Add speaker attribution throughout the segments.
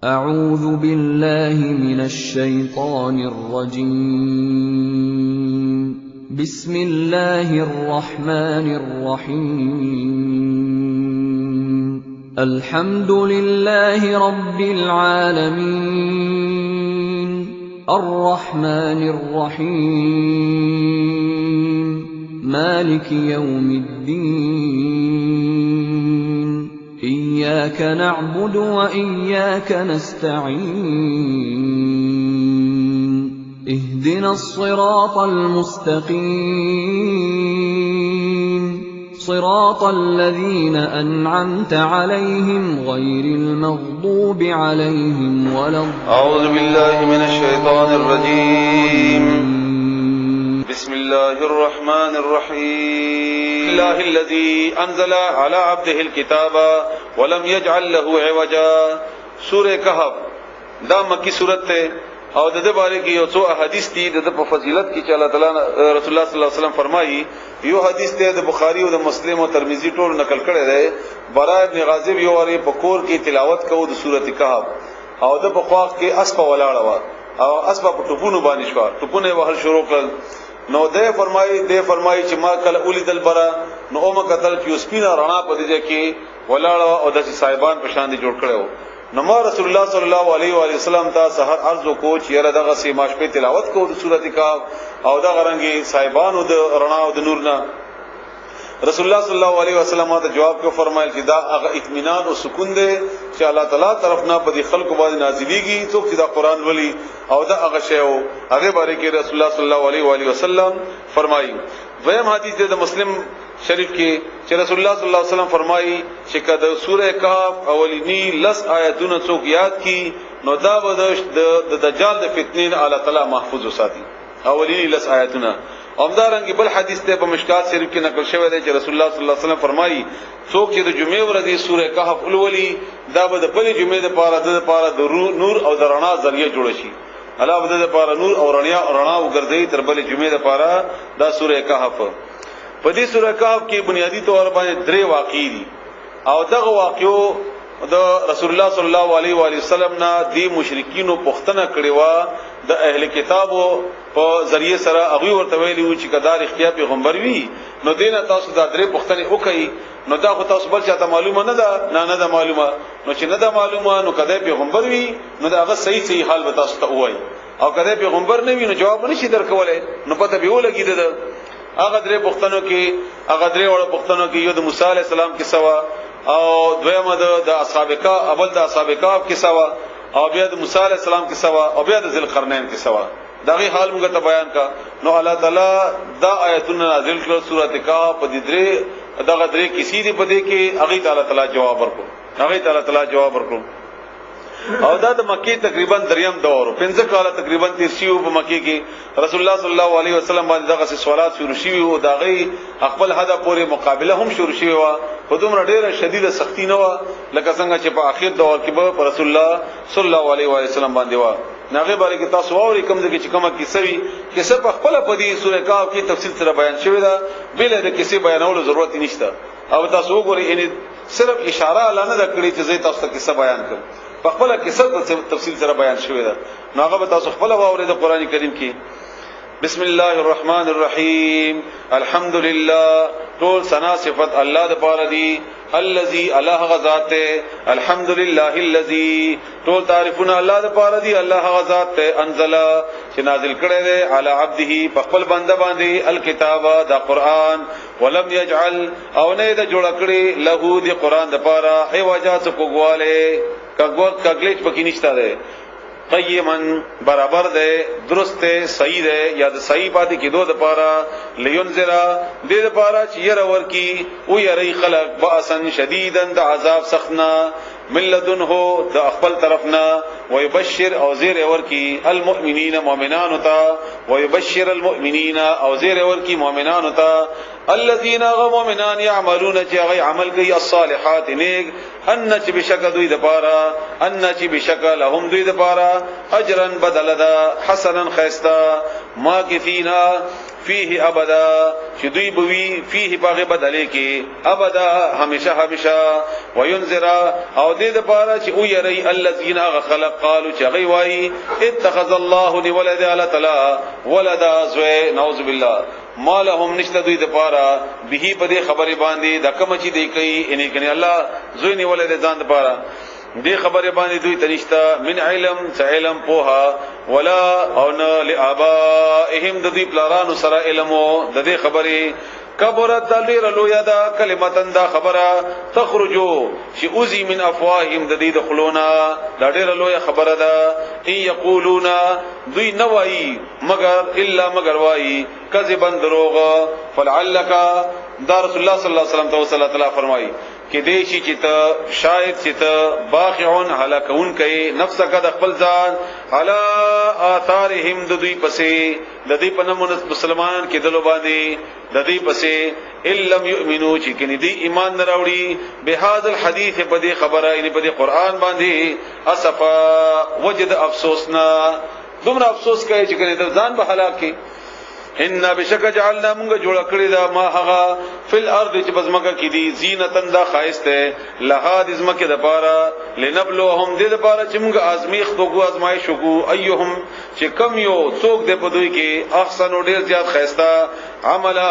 Speaker 1: أعوذ بالله من الشيطان الرجيم. بسم الله الرحمن الرحيم. الحمد لله رب العالمين. الرحمن الرحيم. مالك يوم الدين. إياك نعبد وإياك نستعين. اهدنا الصراط المستقيم. صراط الذين أنعمت عليهم غير المغضوب عليهم ولا الضالين.
Speaker 2: أعوذ بالله من الشيطان الرجيم. بسم الله الرحمن الرحيم. الله الذي أنزل على عبده الكتاب ولم يجعل له عوجا. سورہ کہف دا مکی سورت تے او د دې باره کې یو څو احادیث دي د په فضیلت کې چې الله تعالی رسول الله صلی الله علیه وسلم فرمایي. یو حدیث ته د بخاری او د مسلم او ترمذی ټول نقل کړي دی. برا ابن غازب یو وری په کور کې تلاوت کوو د سورۃ کهف او د بخواخ کې اسپه ولاړه و او اسپه په ټپونو باندې شو، ټپونه وهل شروع کړل. نو دې فرمایي چې ما کله اولیدل برا نو اومه قتل چې سپینا رڼا په دې کې ولاړه او د صاحبان په شان دي جوړ کړو. نو ما رسول الله صلی الله علیه و آله وسلم ته سحر عرض وکړ چې یره دغه سي ماش په تلاوت کوو د سورۃ کهف او دا غرنګي صاحبانو د رڼا او د نور نه. رسول الله صلی الله علیه وسلم ته جواب کو فرمایل چې دا هغه اطمینان او سکون دی چې الله تعالی طرف نه په دې خلکو باندې نازلېږي څوک چې دا قران ولي او دا هغه شی او هغه باره کې رسول الله صلی الله علیه و آله وسلم فرمایي. ویم حدیث د مسلم شریف کې چې رسول الله صلی الله علیه وسلم فرمایي چې کله سورہ کهف اولینی لس آیاتونه څوک یاد کی نو دا به د دجال د فتنې الله تعالی محفوظ وساتي. اولینی لس آیاتونه اومدارنګ بل حدیث ته په مشکات شریف کې نقل شوی دی چې رسول الله صلی الله علیه وسلم فرمایي څوک چې د جمعې ورځې سورہ کهف ولولي دا به د بلې جمعې لپاره د نور او د رڼا ذریعہ جوړ شي. الله به د لپاره نور او رڼا وګرځي تر بلې جمعې لپاره دا سورہ کهف. په دې سورہ کهف کې بنیادی طور باندې درې واقعې دي او دغه واقعو د رسول الله صلی الله علیه و آله وسلم نه دی مشرکین پختنه کړي وا د اهل کتابو په ذریعہ سره هغه ورته ویلي و چې کدار اختیار پیغمبر وی نو دینه تاسو دا درې پختنه وکړي نو دا خو تاسو بل چاته معلومه نه ده نه معلومه نو چې نه ده معلومه نو کدی پیغمبر وی نو دا هغه صحیح حال به تاسو ته وایي او کدی پیغمبر نه وی نو جواب نشي درکولای نو پته به ولګی ده. هغه درې پختنو کې هغه درې وړ پختنو کې یو د موسی علی السلام کې سوا او دویمه د اصحاب کهف اول د اصحاب کهف کې سوا او بیا د موسی علی السلام کې سوا او بیا د ذوالقرنین کې سوا. دغه حال موږ ته بیان کا نو الله تعالی دا آیتونه نازل کړو سورۃ کهف په دې درې دغه درې کیسې دي په دې کې هغه تعالی جواب ورکړو او دا د مکی تقریبا دریم دور 15 کال تقریبا تیر شیو په مکی کې رسول الله صلی الله علیه وسلم باندې دغه سوالات شروع شوي او دغه خپل هدف پورې مقابله هم شروع شوی و په دومره ډیره شدیده سختی نه و لکه څنګه چې په اخر دور کې به رسول الله صلی الله علیه وسلم باندې و. ناغه باندې کې تاسو اوري کوم ځکه چې کومه کیسوي کیسه په خپل په دې سورہ کهف کې تفصیل سره بیان شوی دا بل د کیسې بیانولو ضرورت نشته او تاسو وګورئ ان صرف اشاره لانه د کړي چې زه تاسو ته کیسه بیان کوم په خپل کیسه تفصیل سره بیان شوی دا ناغه به تاسو خپل واورئ د قران کریم کې. بسم الله الرحمن الرحیم. الحمد لله ټول ثنا صفات الله د پاره دی الذي الله غذات الحمد لله الذي ټول تعریفونه الله د پاره دی الله غذات انزل چې نازل کړي دی علی عبده په خپل بنده باندې الکتاب د قران ولم يجعل او نه د جوړ کړي له دی قران د پاره ای وجات کوګواله کګلیچ پکې نشته ده قیمن برابر ده درست ده صحیح ده یا د صحیح پاتې کې دوه د پاره لینذرا دې د پاره چې ير ورکی او يري خلق باسن شدیدن د عذاب سخنا ملذنه د خپل طرفنا ويبشر او زیر ورکی المؤمنین مؤمنان تا ويبشر المؤمنین او زیر ورکی مؤمنان تا الذين مؤمنان يعملون چې عمل کوي الصالحات نیک ان چې بشکل دوی د پاره ان چې بشکل هم دوی د پاره اجرا بدل ده حسنا خيستا ما کفینا فيه ابدا چې دوی بوي فيه باغ بدلې کې ابدا همیشه همیشه وينذر او دې د پاره چې او يري الذين خلق قالوا چې غي وای اتخذ الله لولد الله تعالی ولدا زوی نعوذ بالله ما لهم نشته دوی د پاره به په دې خبره باندې د کوم چې دی کوي ان کني الله زوی نه ولد ځان د پاره دې خبره باندې دوی تنشتا من علم علم پوها ولا او نه لآبائهم د دې پلارانو سره علمو د دې خبره کبرت دلیر لویا دا کلمتن دا خبره تخرجو چې اوزی من افواههم د دې دخلونا دا ډیر لویا خبره ده ان یقولون دوی نوای مگر وای کذبا دروغ فلعلک دا رسول الله صلی الله علیه وسلم تعالی فرمای کې دې شي چې ته شاید چې ته باخعون هلاکون کوي نفسک د خپل ځان علی آثارهم د دوی پسې د دې په نمونه مسلمان کې دلو باندې د دې پسې الا یؤمنو چې کني دې ایمان نه راوړي به هاذ الحديث په دې خبره یعنی په دې قران باندې اسفا وجد افسوسنا دومره افسوس کوي چې کني د ځان به هلاکي ان بشک جعلنا موږ جوړ کړی دا ما هغه فل ارض چې بزمکه کې دي زینتن دا خایسته لها د زمکه د پاره لنبلوهم دې د پاره چې موږ ازمیخ دوغو ازمایش وکړو ايهم چې کم یو څوک دې په دوی کې احسن او ډیر زیات خایسته عملا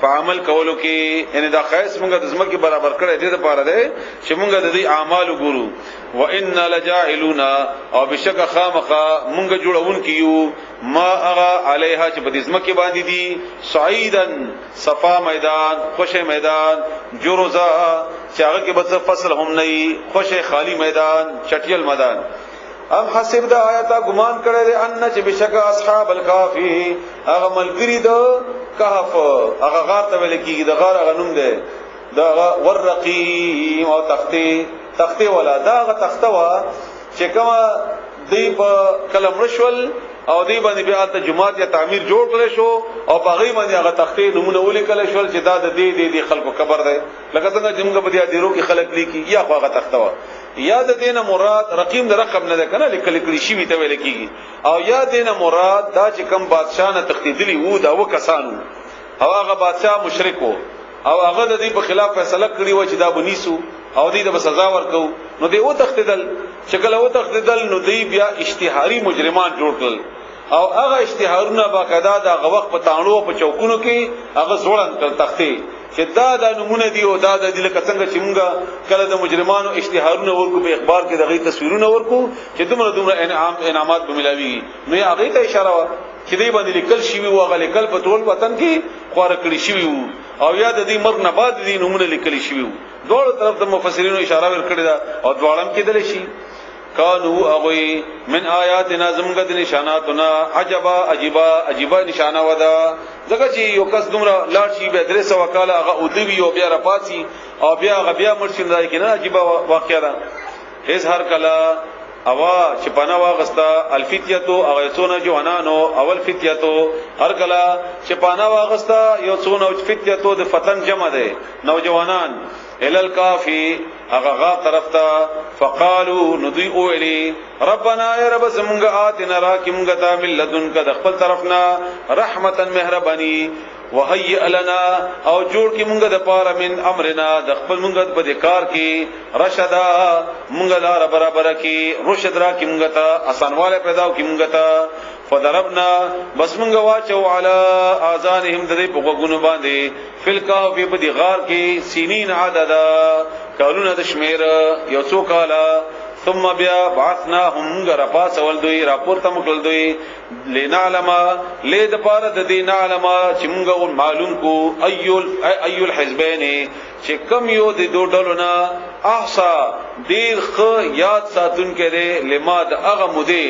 Speaker 2: په عمل کولو کې ان دا خایس موږ د زمکه برابر کړی دې د پاره ده چې موږ د دې اعمال وګورو وان لجاعلون او بشک خامخه موږ جوړون کیو ما اغا علیها چې په دې زمکه باندې دي صعیدن صفا میدان خوشه میدان جروزا چې هغه کې بس فصل هم نه خوشه خالی میدان چټیل میدان ام حسب دا آیات ګمان کړی دی ان چې بشک اصحاب الکافی هغه ملګری دو کهف هغه غار ته ویل کیږي د غار غنوم دی دا ورقی او تختی ولا دا هغه تخته وا چې کومه دی په کلم رشول او دی باندې بیا ته جماعت یا تعمیر جوړ کړل شو او باغی باندې هغه تختې نمونه ولیکل شو چې دا د دې خلکو قبر ده لکه څنګه چې موږ په دې دیرو کې خلک لیکي یا خو هغه تخته وا یا د دینه مراد رقم د رقم نه ده کنه لیکل کړي شی وی ته ویل کیږي او یا دینه مراد دا چې کم بادشاہ نه تختیدلی وو دا وکسانو او هغه بادشاہ مشرک وو او هغه د دې په خلاف فیصله کړی و چې دا بنیسو او دې د سزا ورکو نو دې و تختیدل شکل و تختیدل نو دې بیا اشتهاري مجرمان جوړ کړل او هغه اشتهارونه باقاعده د غوښ په تانړو په چوکونو کې هغه زوړن کړ تختې چې دا د نمونه دی او دا د دې لکه څنګه چې مونږه کله د مجرمانو اشتهارونه ورکو په اخبار کې دغه تصویرونه ورکو چې دومره انعامات به ملاوي نو هغه ته اشاره وا چې دې باندې لیکل شي وو هغه لیکل په ټول وطن کې خوار کړی شي وو او یا د دې مرګ نه بعد دې نمونه لیکل شي وو دوه طرف د مفسرینو اشاره ورکړي دا او دواړم کې دل شي کانو اغوی من آیاتنا زمونږ د نشاناتنا عجبا نشانه ودا ځکه چې یو کس دومره لاړ شي به درې سو کاله هغه او دی او بیا راپاسي او بیا مرشد راځي کنه عجیب واقعا ده هیڅ هر کله اوا چې پنا واغستا الفتیتو هغه څونه جوانانو اول فتیتو هر کله چې پنا واغستا یو څونه فتیتو د فتن جمع ده نوجوانان الال کافی هغه غا طرف ته فقالو ندوی اولی ربنا یا رب زمونږ آتنا راکی مونږ ته من لدنک د خپل طرفنا رحمتا مهربانی وهيئ لنا او جوړ کی مونږ د پاره من امرنا د خپل مونږ په کار کې رشدا مونږ لار برابر کی رشد را کی مونږ ته اسانواله پیدا کی مونږ ته فضربنا بس مونږ واچو علی اذانهم د دې په غوګونو باندې فلکا په دې غار کې سینین عددا کالونه د شمیر یو څو کاله ثم بیا بعثناهم غرفاس ول دوی راپورته مکل دوی لنعلم لید پاره د دین علم چې موږ معلوم کو ایل حزبین چې کم یو د دوه ډلونه احصا دیر خ یاد ساتون کړي لما د هغه مودې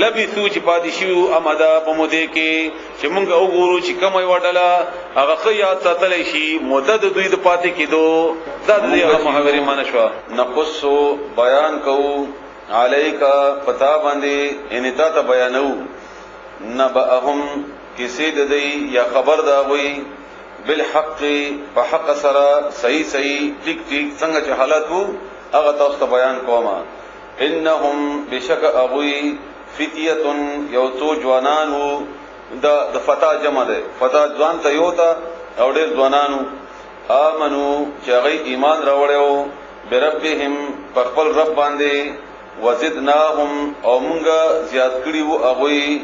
Speaker 2: لبثو چې پادشیو امدا په مودې کې چې موږ وګورو چې کومه وډله هغه خ یاد ساتل شي مدد دوی د پاتې کېدو دا د هغه محاورې مانشوا نقصو بیان کوو علیکا پتا باندې ان تا ته بیانو نبأهم کسی د دی یا خبر دا وی بالحق په حق سره صحیح ټیک څنګه چې حالت وو هغه تاسو ته بیان کوما انهم بشک ابوی فتیه یو تو جوانان وو د فتا جمع ده فتا ځوان ته یو تا او ډېر ځوانانو آمنو چې هغه ایمان راوړیو بربهم په خپل رب باندې وزدناهم او مونږه زیات کړي وو هغه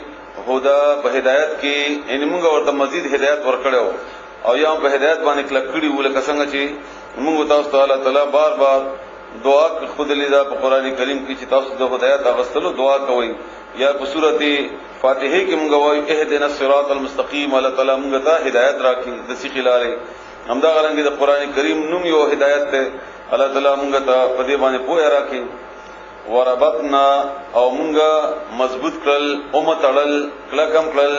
Speaker 2: هدا په هدایت کې ان مونږ ورته مزید هدایت ورکړو او یا په هدایت باندې کلک کړي وو لکه څنګه چې مونږ تاسو ته الله تعالی بار بار دعا خود لیدا په قران کریم کې چې تاسو د هدایت اغستلو دعا کوئ یا په سورته فاتحه کې مونږ وایو اهدنا الصراط المستقيم الله تعالی مونږ ته هدایت راکړي د سې خلاله همدا غرانګي د قران کریم نوم یو هدایت ته الله تعالی مونږ ته په دې باندې پوهه راکړي وربطنا او مونږه مضبوط کړل او متړل کلکم کړل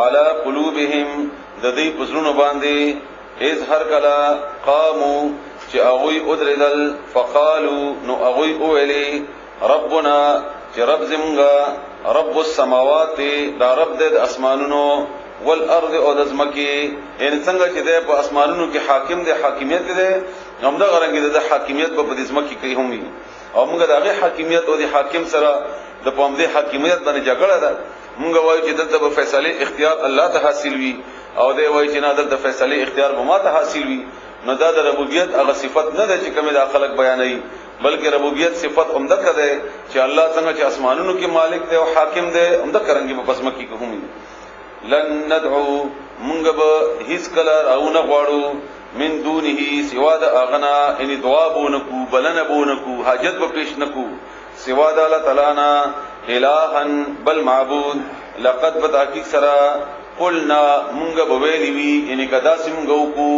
Speaker 2: علی قلوبهم د دې پزړونو باندې از هر کلا قامو چې اغوی ادردل فقالو نو اغوی اولی ربنا چې رب زمونږه رب السماوات دا رب د اسمانونو والارض او د زمکی ان څنګه چې د په اسمانونو کې حاکم دی حاکمیت دی همدا غرانګي د حاکمیت په دې زمکی کوي هم وي او موږ دغه حاکمیت او د حاکم سره د پامدې حاکمیت باندې جګړه ده موږ وایو چې دلته به فیصله اختیار الله ته حاصل وي او دی وایي چې نه دلته فیصله اختیار به ما ته حاصل وي نو دا د ربوبیت هغه صفت نه ده چې کومه د خلق بیانوي بلکې ربوبیت صفت عمده کده چې الله څنګه چې اسمانونو کې مالک دی او حاکم دی عمده کرانګي په پسمکی کوم لن ندعو موږ به هیڅ کله راونه غواړو من دونه سوا د اغنا ان دعا بونکو بلنه بونکو حاجت به پیش نکو سوا د الله تعالی نه الہن بل معبود لقد بتحقیق سرا قلنا مونږ به ویلی وی ان کدا سیمږ وکو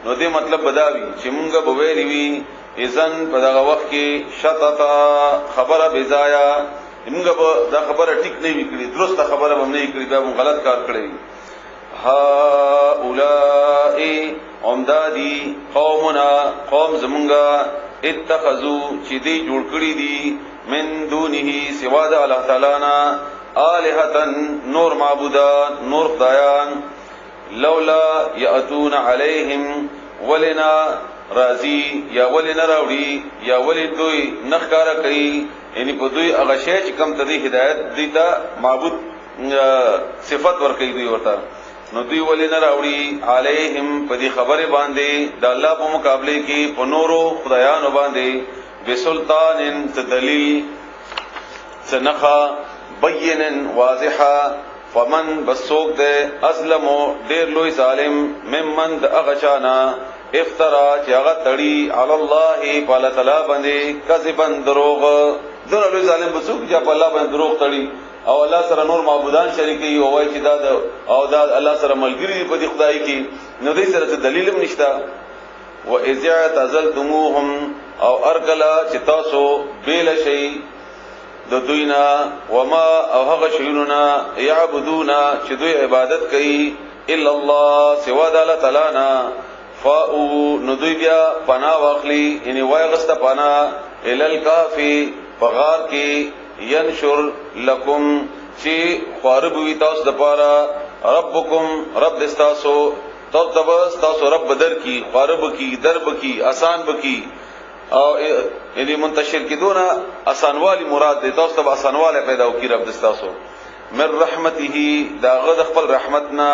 Speaker 2: نو دې مطلب بداوی چې مونږ به ویلی وی اذن په دغه وخت کې شططا خبره بزایا مونږ به دا خبره ټیک نه وکړي درسته خبره به نه وکړي دا غلط کار کړی ها اولائے امدادی قومنا قوم زمونگا اتخذو چی دی جوڑ کری دی من دونه سوا دا اللہ تعالینا آلہتن نور معبودان نور خدایان لولا یأتون علیہم ولنا رازی یا ولنا راوڑی یا ولی دوی نخکارا کئی یعنی پا دوی اغشی چی کم تا دی ہدایت دیتا معبود صفت ورکی دوی ورتا نو دوی ولی نه راوړي علیهم په دې خبره باندې د الله په مقابله کې په نورو خدایانو باندې بسلطان تدلیل سنخا بینن واضحا فمن بسوک ده ازلمو ډیر لوی ظالم ممن د اغچانا افترا چې هغه تړي علی الله په الله تعالی باندې کذبن دروغ دغه لوی ظالم بسوک چې په الله باندې دروغ تړي او الله سره نور معبودان شریکي او وای چې دا او دا الله سره ملګری په دې خدای کې نو دې سره دلیل هم نشتا و اذ اعتزلتموهم او ارکلا چې تاسو بیل شي د دوینا وما او هغه شیوننا یعبدون چې دوی عبادت کوي الا الله سوا د الله تعالی نه فاو نو دوی بیا پناه واخلي یعنی وای غسته پناه ال الکافی فغار کې ینشر لکم چی خوارب وی تاسو د پاره ربکم رب دستاسو تاسو رب در کی خوارب کی درب کی آسان بکی او یعنی منتشر کی دونا آسان والی مراد دی تاسو ته آسان والی پیدا وکي رب دستاسو من رحمته دا غد خپل رحمتنا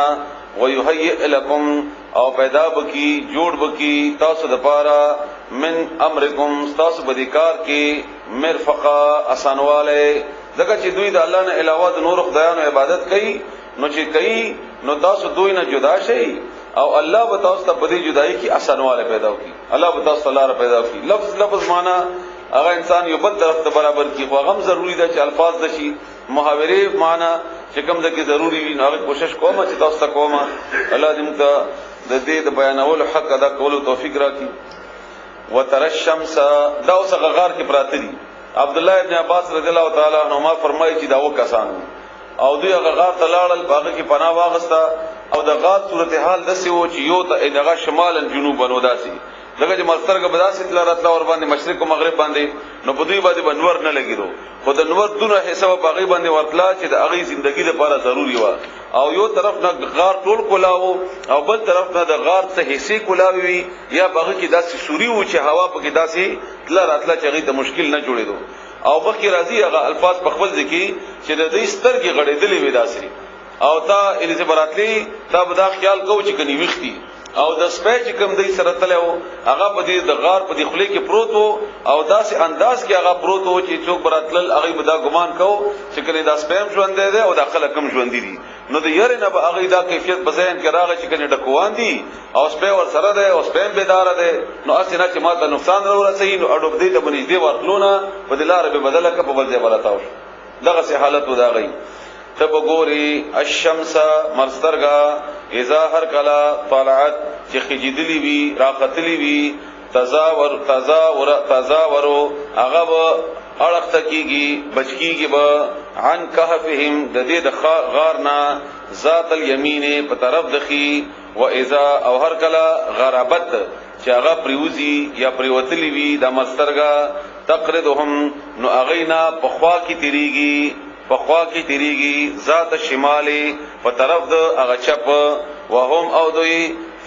Speaker 2: ويهيئ لكم او پیدا بکی جوړ بکی تاسو د پاره من امرکم تاسو بدیکار کی مرفقا اسانواله ځکه چې دوی د الله نه علاوه د نور خدایانو عبادت کوي نو چې کوي نو تاسو دوی نه جدا شئ او الله به تاسو ته بدی جدائی کی اسانواله پیدا وکي الله به تاسو لپاره پیدا وکي لفظ معنا هغه انسان یو بل طرف ته برابر کی خو غم ضروری ده چې الفاظ دشي محاوره معنا چې کوم ځکه ضروری وي نو کوشش کوم چې تاسو ته کوم الله دې موږ د دې د بیانولو حق ادا کولو توفیق راکړي وتر الشمس دا اوس غار کې پراته دي عبد الله ابن عباس رضی الله تعالی عنهما فرمایي چې دا وکسان او دوی غار ته لاړل باغ کې پناه واغستا او د غار صورتحال دسه و چې یو ته دغه شمال جنوب نو داسي دغه چې مسترګ بداسه تل راتلا ور باندې مشرق او مغرب باندې نو په دوی باندې بنور نه لګیدو خو د نور دونه حساب باغی باندې ورتلا چې د اغي ژوندۍ لپاره ضروری و او یو طرف نه غار ټول کولاو او بل طرف نه د غار څخه حصے کولاوي یا باغ کې داسې سوري و چې هوا پکې داسې تل راتلا چې غي ته مشکل نه جوړېدو او بخی راضی هغه الفاظ په خپل ځکه چې د دې سترګې غړېدلې وې داسې او تا الیزبراتلی تا به دا خیال کو چې کني وختي او د سپېچ کوم دی سره تلو هغه په دې د غار په دې خلی کې پروت او داسې انداز کې هغه پروت چې څوک براتل هغه به دا ګمان کو چې کني دا سپېم ژوند دی او دا خلک کم ژوند دي نو د یاره نه به هغه دا کیفیت بزین کې راغی چې کني ډکوان دي او سپې ور سره ده او سپېم بيدار ده نو اسنه چې ماته نقصان ورسې نو اډوب دې ته بنځ دی ورتلونه په دلاره به بدله ک په بل ځای ولتاو دغه سه حالت ودا غي تب ګوري الشمس مرسترغا اذا هر کلا طلعت چې خجدلی وی راقتلی وی تزاورو هغه اړخ تکیږي بچکیږي به عن کهفهم د دې د غارنا ذات الیمین په طرف دخی و اذا او هر کلا غرابت چې هغه پریوزی یا پریوتلی وی د مرسترغا تقردهم نو اغینا په خوا کې تیریږي پخوا کی تیریگی ذات شمالی په طرف د هغه چپ وهم او دوی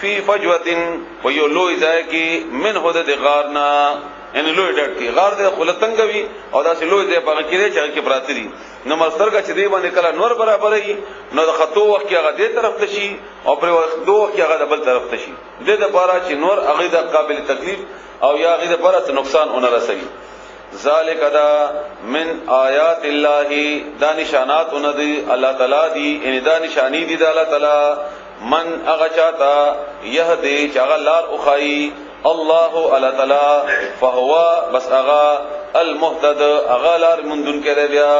Speaker 2: فی فجوتن و یو لوی ځای کی من هود د غارنا ان لوی ډټ کی غار د خلتنګوي او داسې لوی ځای په کې چې کې پراتی دي نو مسترګه چې دی باندې کله نور برابرې نو د خطو وخت کې هغه دې طرف ته شي او پر وخت دوه کې هغه بل طرف ته شي د دې لپاره چې نور هغه د قابل تکلیف او یا هغه د لپاره نقصان اون رسوي ذالک دا من آیات الله دا نشانات اندی اللہ تعالی دی ان دا نشانی دی دا اللہ تعالی من اغچاتا یهدی چاغ لار اخائی اللہ اللہ تعالی فهو بس اغا المهتد اغا لار مندن کرے بیا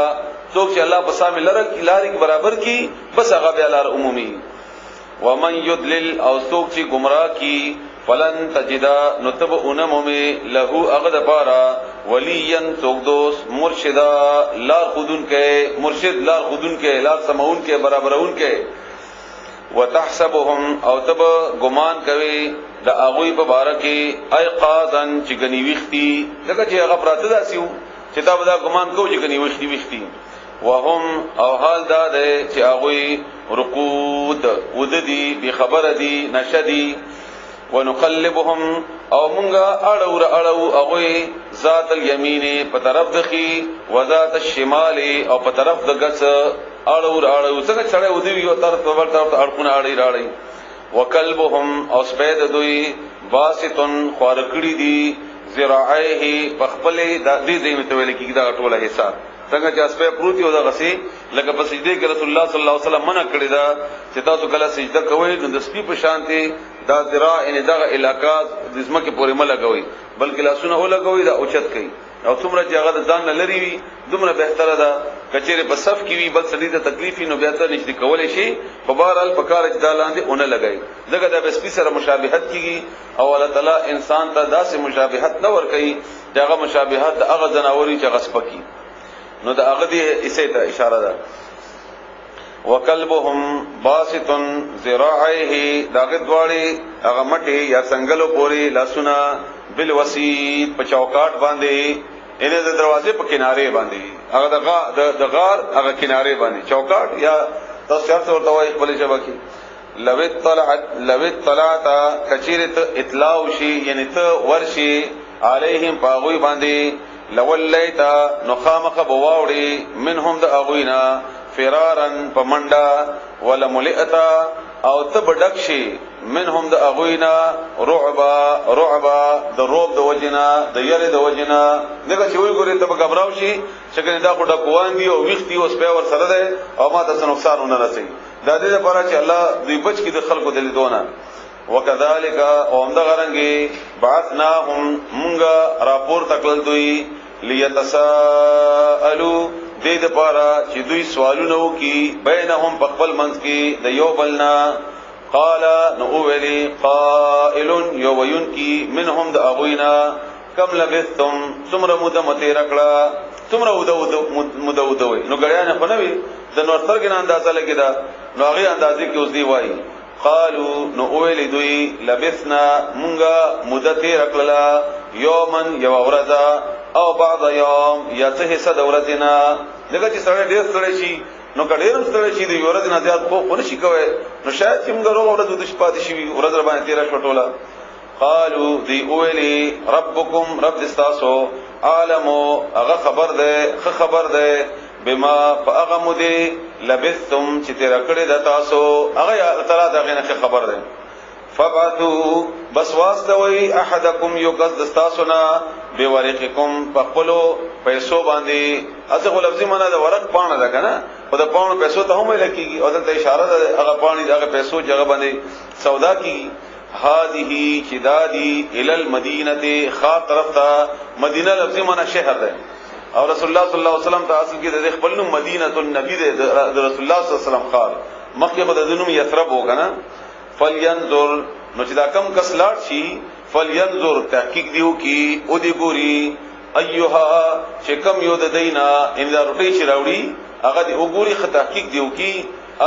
Speaker 2: سوک چې الله بسام لار برابر کی بس اغا بیا لار عمومی ومن یضلل او سوک چې گمراه کی فلن تجدا نتب انمومی له اغد پارا ولین سوک دوست مرشدہ لار خودن کے مرشد لار خودن کے لار سمعون کے برابرون کے وتحسبهم او تب گمان کوي د اغوی په باره کې ایقاظن چې غنی وختي دغه چې هغه پراته داسیو چې دا به گمان کوي چې غنی وختي وهم او حال دا ده چې اغوی رقود وددي به خبر دي نشدي ونقلبهم او مونږه اړو اغوی ذات الیمین په طرف دخي وذات الشمال او په طرف د غس اړو څنګه چړې ودی یو طرف په بل طرف اړکونه اړي راړي وکلبهم او سپید دوی باسطن خورکړی دي ذراعه پخپلې د دې دې متول کې دا ټوله حصہ څنګه چې اسپه پروتي او دا غسي لکه په سجده کې رسول الله صلی الله علیه وسلم منع کړی دا چې تاسو کله سجده کوئ نو د سپي په شانتي دا ذراع ان دغه علاقہ د زمکه پورې ملګوي بلکې لاسونه ولګوي دا اوچت کوي او څومره چې هغه ځان نه لري وي دومره بهتره ده کچېره په صف کې وي بل سړي ته تکلیف نه بیا ته نشي کولای شي په بهرحال په کار چې دالاندې اونې لګي دغه د بسپي سره مشابهت کیږي او الله تعالی انسان ته داسې مشابهت نه ور کوي دغه مشابهت د هغه جناوري چې غسپکی نو د هغه دې اسه ته اشاره ده وکلبهم باسط ذراعه داغه دواړي هغه مټي یا څنګهلو پوری لاسونه بالوسید په چوکاټ باندې ان د دروازې په کناره باندې هغه د غار هغه کناره باندې چوکاټ یا تاسو څه ورته وایي خپل شبکه لوت طلعت کچیرت اطلاع شي یعنی ته ورشي علیهم پاغوی باندې لولیتا نخامخ بواوڑی منهم دا اغوینا فرارن پمنڈا ولا ملئتا او تب ڈکشی منهم دا اغوینا رعبا دا روب دا وجنا دا یر دا وجنا دیکھا چوئی گوری تب گبراو شی شکر دا کو ڈکوان دی او ویختی او سپیور سره ده او ما تاسو نقصان ہونا رسی دا دې لپاره چې الله دوی بچ کی د خلقو دل دونه وکذالک او هم دا غرنګي بعثناهم مونږه راپور تکل دوی لیتساءلوا دې د پاره چې دوی سوالونه وکي بینهم په خپل منځ کې د یو بلنا قال نو ویلی قائل یو وینکی منهم د اغوینا کم لبثتم څومره مده مته رکړه څومره ودوي نو غړیا نه پنوي د نور ترګ نه اندازه لګیدا نو هغه اندازې کې اوس دی وایي قالو نو ویلی دوی لبثنا مونږه مدته رکړه یومن یو ورځ او بعض یوم یا څه حصہ د ورځینا دغه چې سره ډیر ستړي شي نو کډیر ستړي شي د ورځ نه زیات خو نه شي کوي نو شاید چې موږ ورو ورځ د شپه شي ورځ باندې تیر شټولا قالو دی اولی ربکم رب استاسو عالمو هغه خبر ده بما فاغمد لبثتم چې تیر کړه د تاسو هغه الله تعالی دغه نه خبر ده فبعثوا بس واستوي احدكم يقصد استاسنا بورقكم فقلوا پیسو باندې اته لفظي معنا د ورق پانه ده کنه او د پانو پیسو ته هم لکېږي او د اشاره ده هغه پانی هغه پیسو جگہ باندې سودا کی هذه چدادي الى المدينه خاط طرف ته مدینه لفظي معنا شهر ده او رسول الله صلی الله علیه وسلم ته اصل کې د خپل نوم مدینه النبی ده رسول الله صلی الله علیه وسلم خال مکه په د نوم یثرب وکنه فلینظر نو چې دا کم کس لاړ شي فلینظر تحقیق دیو کی او دی ګوري ايها چې کم یو د دینا ان دا روټي چې راوړي هغه دی وګوري خ تحقیق دیو کی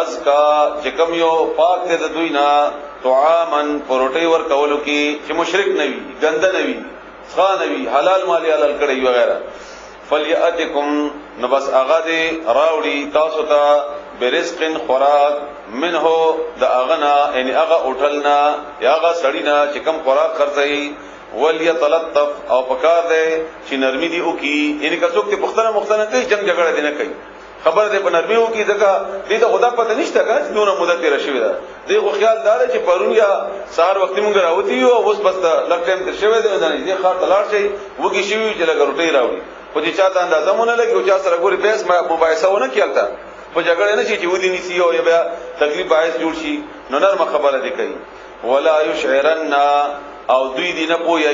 Speaker 2: ازکا چې کم یو پاک ته د دوینا طعامن پروټي ور کولو کی چې مشرک نوي ګنده نوي ښه نوي حلال مالی حلال کړي وغیرہ فلیاتکم نو بس هغه دی راوړي تاسو ته برزق خوراک منه د اغنا یعنی هغه اوټلنا یا هغه سړینا چې کم خوراک خرڅي وليتلطف او پکار دی چې نرمي دی او کی یعنی کڅوک ته پختنه مختنه کوي جنگ جګړه دی نه کوي خبر دې په نرمي او کی دغه دې ته خدا پته نشته کنه نور مدت تیر شوی دا دې خو خیال دار چې پرون یا سهار وخت مونږ راوتی یو اوس بس لږ ټیم تر شوی دی نه دې خاطر تلاړ شي وږي شوی چې لګ روټي راوړي خو چې چاته اندازه مونږ لګي او چا سره ګوري پیس مباحثه ونه کیلتا په جګړه نه شي چې ودی نسی او بیا تکلیف باعث جوړ شي نو نرم خبره دي کوي ولا یشعرن او دوی دې نه پوي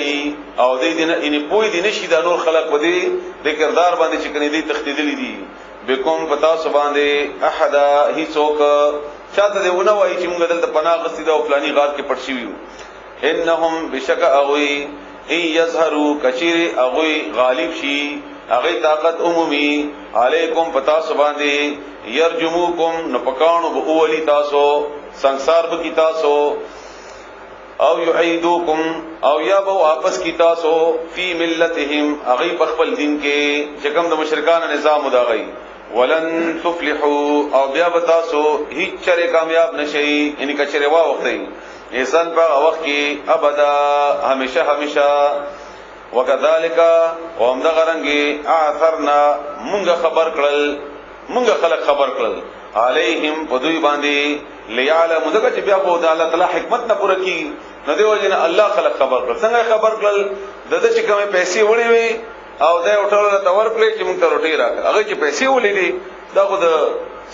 Speaker 2: او دوی دې نه ان پوي دې نشي د نور خلق ودی د کردار باندې چې کني دې تختیدلی دي بكم پتا سو باندې احد هیڅوک چاته دې ونه وای چې موږ دلته پناه غستی دا فلانی غار کې پړشي ویو انهم بشک اغوی ای یظهروا کثیر اغوی غالب شي اغه طاقت عمومي علیکم پتا سو باندې یرجموکم نپکانو بو اولی تاسو سنسار بکی تاسو او یعیدوکم او یا بو واپس کی تاسو فی ملتهم اغی بخبل دین کے چکم د مشرکان نظام داغی ولن تفلحوا او بیا بتاسو هیڅ چره کامیاب نشئ یعنی کچره وا وخت ایسان په وخت کې ابدا همیشه همیشه وکذالک وهم دغرنګي اثرنا مونږ خبر کړل مونږ خلق خبر کړل علیہم پدوی باندې لیعلم دغه چې بیا په الله تعالی حکمت نه پوره کی نو دیو جن الله خلق خبر کړل څنګه خبر کړل دغه چې کومه پیسې وړي وي او دا ټول ته ورکړي چې موږ ته روټي راکړه هغه چې پیسې ولې دي دا خو د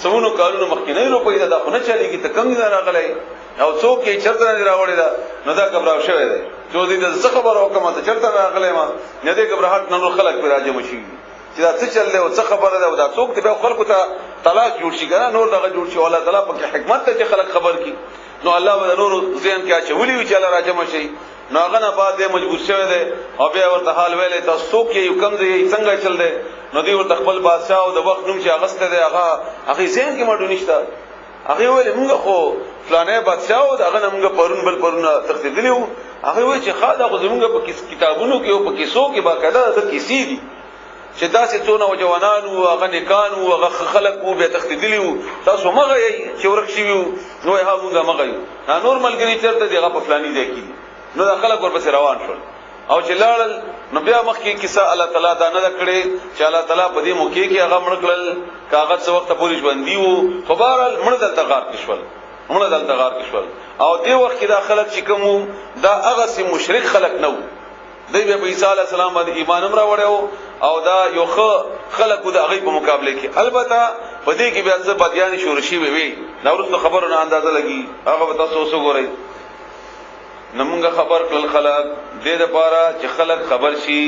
Speaker 2: سمونو کارونو مخکینه روپۍ دا خو نه چلیږي ته کم نه راغلی او څوک یې چرته نه راوړي دا نو دا غبراو شوی دی چې دې د څه خبر او کومه چرته راغلی ما نه دې غبرهټ نن خلک پر راځي مشي چې دا څه چل دی او څه خبره ده او دا څوک دې خلکو ته طلاق جوړ شي کنه نور دغه جوړ شي الله تعالی په حکمت ته چې خلک خبر کی نو الله به نور ذهن کې اچولي وي چې الله راځم شي نو هغه نه بعد مجبور شوی دی او بیا ورته حال ویلې تاسو کې یو کم دی څنګه چل دی نو دی ورته خپل بادشاہ او د وخت نوم چې اغسته دی هغه ذهن کې مړ نشته هغه ویل موږ خو فلانه بادشاہ او هغه موږ پرون بل پرون تخدیدلیو هغه وی چې خاله خو زموږ په کتابونو کې او په کیسو کې باقاعده د کیسې دي چې تاسو څونه جوانانو هغه نکانو هغه خلکو به تخدیدلیو تاسو مغه چې ورخ شي نو هغه مغه نور ملګری چرته دی هغه په فلاني ځای کې نو د خلک ورپسې روان شول او چې لاړل نو بیا مخکې کیسه الله تعالی دا نه کړې چې الله تعالی په دې موقع کې هغه مړ کړل کاغذ څو وخت پورې ژوندۍ وو خو بهرحال مړ دلته غار کې شول او دې وخت کې دا خلک چې کوم دا هغه سي مشرک خلک نه وو دوی به عیسی علی السلام باندې ایمان هم راوړیو او دا یو خلکو د هغه په مقابله کې البته په دې کې بیا څه بدیان شورشي وي دا ورته خبرونه اندازه لګي هغه تاسو وګورئ نمونږ خبر کړل خلق دې لپاره چې خلق خبر شي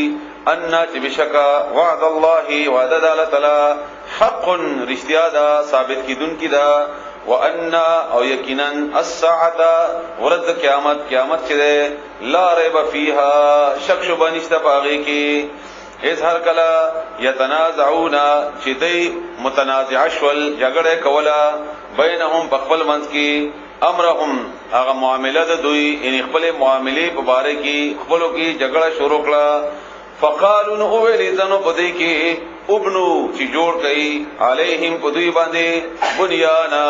Speaker 2: ان چې بشکا وعد الله وعد الله تعالی حق رشتیا دا ثابت کیدون کی دا وان او یقینا الساعه ورځ قیامت چې لا ریب فیها شک شبهه نشته پاږي کې اس هر کلا یتنازعون چې دې متنازع شول جګړه کوله بینهم بخبل منځ کې امرهم هغه معاملې د دوی ان خپل معاملې په باره کې خپلو کې جګړه شروع کړه فقالوا نو ویل ځنو پدې کې ابنو چې جوړ کړي علیهم پدوی باندې بنیانا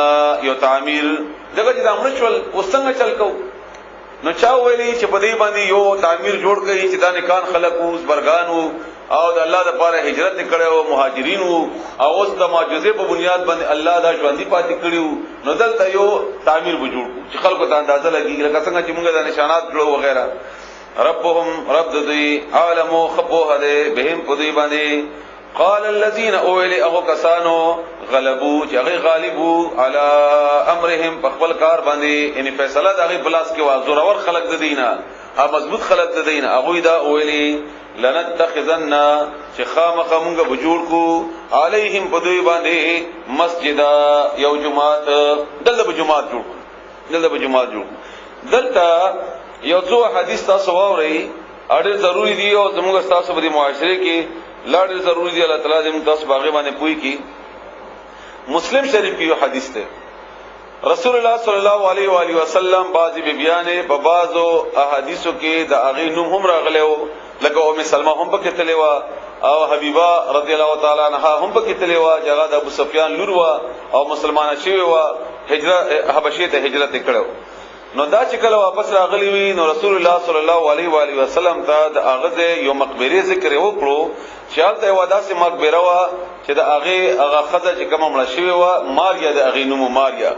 Speaker 2: یو تعمیر دغه چې امر شول وسنګ چل کو نو چا ویلي چې په دې باندې یو تعمیر جوړ کړي چې دا نکان خلقو برګانو او د الله لپاره هجرت کړو مهاجرین او اوس د معجزې په بنیاد باندې الله دا ژوندۍ پاتې کړیو نو دلته یو تعمیر وجوړ چې خلکو ته اندازه لګي لکه څنګه چې موږ د نشانات جوړو وغیرہ ربهم رب دې عالمو خبوه دې بهم په دې باندې قال الذين اولي اغو کسانو غلبو چې هغه غالبو على امرهم په خپل کار باندې ان فیصله د هغه بلاس کې وا زورور خلق د دینه ا مضبوط خلق د دینه هغه دا اولي لنتخذن چې خامخ مونږ بجوړ کو علیهم په دوی باندې مسجد یو جمعات دلته جمعات جوړ دلته یو څو حدیث تاسو واورئ اړ ضروری دی او زموږ تاسو په معاشره کې لاړ ضروری دی الله تعالی دې تاسو باغ باندې پوي کی مسلم شریف کې یو حدیث ده رسول الله صلی الله علیه و آله وسلم بعضی بیانې په بعضو احادیثو کې د اغه نوم هم راغلو لکه ام سلمہ هم پکې تللی و او حبیبه رضی الله تعالی عنها هم پکې تللی و چې هغه د ابو سفیان لور و او مسلمانه شوی و هجرت حبشې ته هجرت کړو نو دا چې کله واپس راغلی وی نو رسول الله صلی الله علیه و آله وسلم ته د هغه یو مقبره ذکر وکړو چې هلته یو داسې مقبره و چې د هغه خزه چې کوم مړ شوی و ماریا د هغه نوم ماریا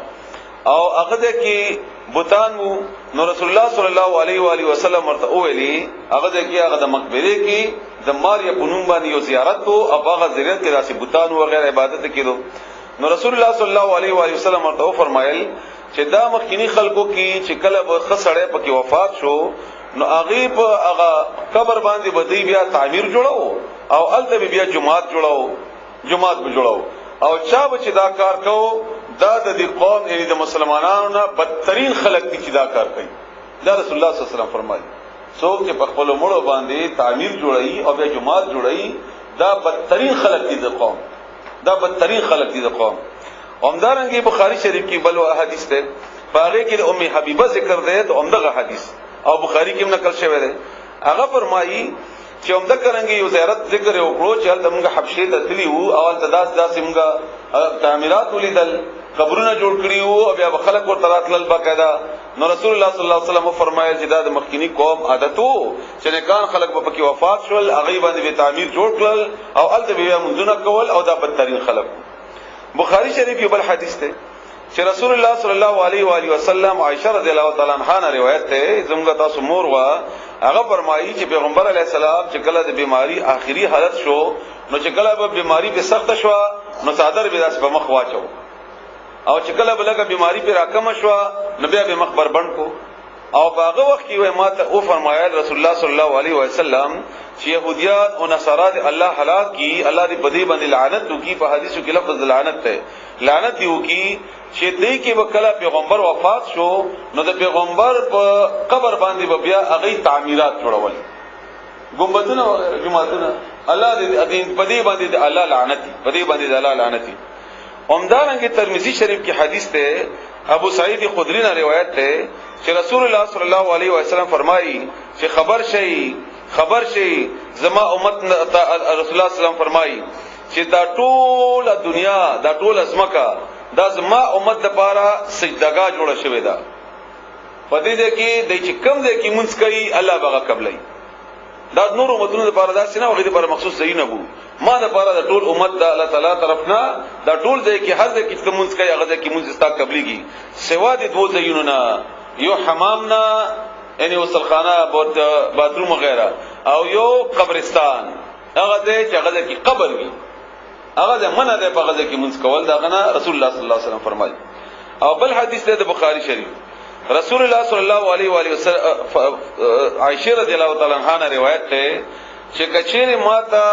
Speaker 2: او هغه کې بوتان نو رسول الله صلی الله علیه و آله وسلم ورته ویلي هغه کې هغه د مقبره کې د ماریا په نوم باندې یو زیارت کو او هغه زیارت کې راشي بوتان او غیر عبادت کړو نو رسول الله صلی الله علیه و آله وسلم ورته فرمایل چې دا مخکینی خلکو کې چې کله به خسړې پکې وفات شو نو هغه په هغه قبر باندې بدی بیا تعمیر جوړاو او الته بیا جمعات جوړاو او چا به چې دا کار کو دا د دې قوم یعنی د مسلمانانو نه بدترین خلک دي چې دا کار کوي دا رسول الله صلی الله علیه وسلم فرمایي څوک چې په خپل مړو باندې تعمیر جوړایي او بیا جمعات جوړایي دا بدترین خلک دي د قوم همدارنګه بخاری شریف کې بل حدیث ده باغه کې د ام حبیبه ذکر ده ته همدغه حدیث او بخاری کې نقل شوی ده هغه فرمایي چې همدا کرانګي یو زیارت ذکر وکړو چې هلته موږ حبشې ته تللی وو او هلته داسې موږ تعمیرات ولیدل قبرونه جوړ کړی وو او بیا خلک ورته راتلل باقاعده نو رسول الله صلی الله علیه وسلم فرمایل چې دا د مخکینی قوم عادت وو چې نکان خلک په کې وفات شول هغه باندې تعمیر جوړ کړل او هلته بیا منځونه کول او دا بدترین خلک بخاری شریف یو بل حدیث ده چې رسول الله صلی الله علیه و آله وسلم عائشہ رضی الله تعالی عنها روایت ده زموږ تاسو مور وا هغه فرمایي چې پیغمبر علیه السلام چې کله د بیماری آخري حالت شو نو چې کله به بیماری به سخت شو نو صادر به داس په مخ واچو او چې کله بلګه بیماری په راکم شو نو بیا به مخ بربند کو او هغه وخت کې وای ماته او فرمایل رسول الله صلی الله علیه وسلم چې يهوديات او نصارات الله هلاک کی الله دې بدی باندې لعنت وکي په حدیثو کې لفظ لعنت ده لعنت یو کی چې دې کې وکړه پیغمبر وفات شو نو د پیغمبر په قبر باندې بیا هغه تعمیرات جوړول ګمبدونه جمعتونه الله دې بدی باندې الله لعنت بدی باندې الله لعنت همدارنګه ترمذی شریف کې حدیث ده ابو سعید خدری نے روایت ہے کہ رسول اللہ صلی اللہ علیہ وسلم فرمائی کہ خبر شي زما امت رسول الله صلی الله علیه وسلم فرمائی چې دا ټول دنیا دا ټول ازمکا دا زما امت لپاره سجدګاه جوړه شوې ده پدې دې کې د چې کم دې کې مونږ کوي الله بغا قبلای دا نور امتونو لپاره دا سينه وغيرها لپاره مخصوص صحیح نه وو ما لپاره دا ټول امت د الله تعالی طرفنا دا ټول دې کې هر دې کې مونږ کوي هغه دې کې مونږ استا قبليږي سوا دې دوه ځایونو نه یو حمام نه یعنی وسلخانه باتروم وغیرہ او یو قبرستان هغه دې چې هغه دې کې قبر وي هغه دې منه دې په هغه دې کې مونږ کول دا غنه رسول الله صلی الله علیه وسلم فرمایي او بل حدیث ده بخاری شریف رسول الله صلی الله علیه و آله وسلم عائشہ رضی الله تعالی عنها روایت ده چې کچېره ماته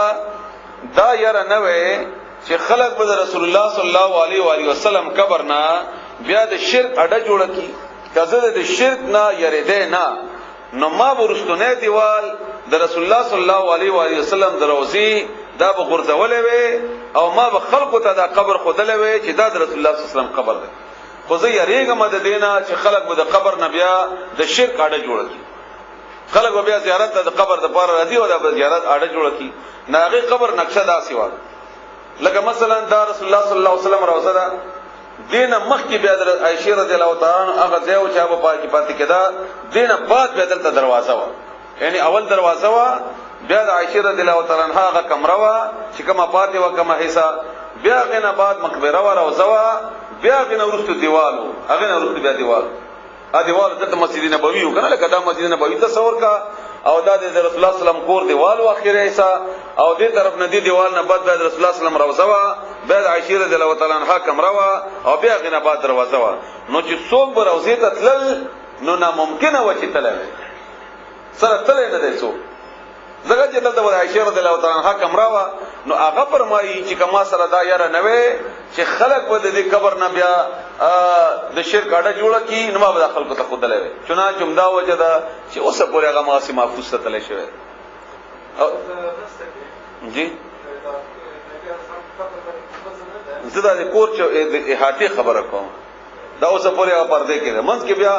Speaker 2: دا یاره نه وي چې خلق به رسول الله صلی الله علیه و آله وسلم قبر نه بیا د شرک اډه جوړ کی کزه د شرک نه یری ده نه نو ما ورستونه دیوال د رسول الله صلی الله علیه و آله وسلم دروزی دا به غرزولې وي او ما به خلقو ته دا قبر خودلې وي چې دا د رسول الله صلی الله علیه وسلم قبر ده خو زه یریګم د دینه چې خلق به د قبر نه بیا د شرک اډه جوړ کی خلق به بیا زیارت د قبر د پاره راځي او د زیارت اډه جوړ کی ناغي قبر نقشه داسي و لکه مثلا دا رسول الله صلی الله علیه وسلم روزه ده دینه مخکې بیا د عائشہ رضی الله تعالی عنها هغه ځای او چا په پاکي پاتې کېدا دینه بعد بیا دلته دروازه و یعنی اول دروازه و بیا د عائشہ رضی الله تعالی عنها هغه کمره و چې کومه پاتې و کومه حصہ بیا غنه بعد مقبره و روزه و بیا غنه ورستو دیوالو هغه نه ورستو بیا دیوال ا دیوال د مسجد نبوي وکنه لکه دا مسجد نبوي تصور کا او دا د رسول الله صلی الله علیه وسلم کور دیوال او اخیره حصہ او دې طرف نه دی دیوال نه بعد د رسول الله صلی الله علیه وسلم روزه و بیا د عائشہ رضی الله تعالی عنها کمره و او بیا غنه بعد دروازه و نو چې څوک به روزه ته تلل نو ناممکنه و چې تلل سره تلل نه دی څوک زګه چې دلته عائشہ رضی الله تعالی عنها کمره و نو هغه فرمایي چې کما سره دا یاره نه وي چې خلق به د قبر نه بیا د شرک اډه جوړه کی نو ما به خلکو ته خود لوي چنانچه همدا وجه ده چې اوسه پورې هغه ماسي محفوظ ته تللی شوی جی زدا د کور چې احاطه خبره کوم دا اوسه پورې هغه پرده کې ده منځ کې بیا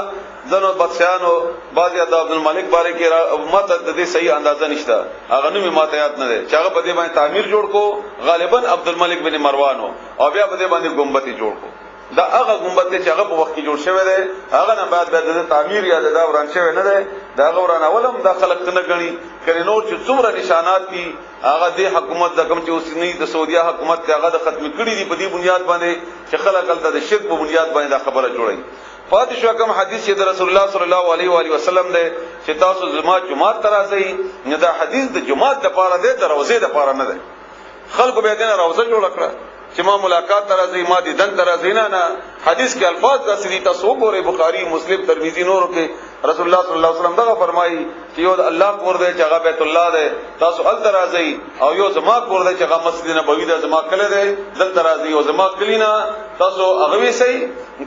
Speaker 2: ځنو بادشاہانو بعضی د عبد الملک باره کې ماته د دې صحیح اندازه نشته هغه نومي ماته یاد نه ده چې هغه په دې باندې تعمیر جوړ کو غالبا عبد الملک بن مروان او بیا په دې باندې ګمبد جوړ کو دا هغه ګمبد چې هغه په وخت کې جوړ شوی دی هغه نه بعد د تعمیر یا د وران شوی نه دی دا وران اولم دا خلک نه غني کړي نور چې څومره نشانات دي هغه د حکومت د کوم چې اوسنی د سعودي حکومت هغه د ختم کړي دي په دې بنیاد باندې چې خلک الته د شرک په بنیاد باندې دا خبره جوړي فاتح شو کوم حدیث د رسول الله صلی الله علیه و علیه وسلم دی چې تاسو زما جمعه ترازی نه دا حدیث د جمعه د پاره دی د روزه د پاره نه دی خلکو به دینه روزه جوړ کړه چې ما ملاقات ترازی ما دي دن ترازی نه حدیث کې الفاظ د سری تاسو ګوره بخاری مسلم ترمذی نور کې رسول الله صلی الله علیه وسلم دا فرمایي چې یو الله کور دی چې هغه بیت الله دی تاسو ال ترازی او یو زما کور دی چې هغه مسجد نبوي دی زما کله دی دل ترازی او زما کلینا تاسو هغه وی سي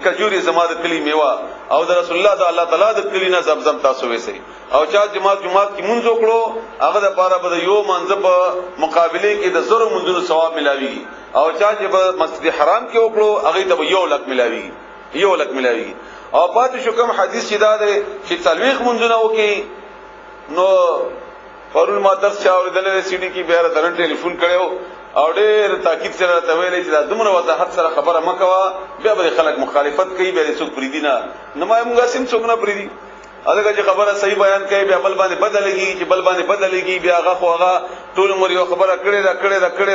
Speaker 2: کجوري زما د کلی میوه او د رسول الله د الله تعالی د کلینا زمزم تاسو وی سي او چا جماعت کې مونږ وکړو هغه د پاره به یو منځ په مقابله کې د زره منځونو ثواب ملاوي او چا چې په مسجد حرام کې وکړو هغه ته یو لک ملاوي او پاتې شو کوم حدیث چې دا ده چې تلويخ منځونه وکي نو پرون ما درس چا اوریدل سی ډي کې بیا درن ټلیفون کړو او ډېر تاکید سره ته ویلې چې دا دومره وضاحت سره خبره مکوا بیا به خلک مخالفت کوي بیا څوک پریدي نه نو موږ سم څوک نه پریدي اګه چې خبره صحیح بیان کوي بیا بل باندې بدلېږي چې بل باندې بدلېږي بیا هغه خو هغه ټول عمر یو خبره کړې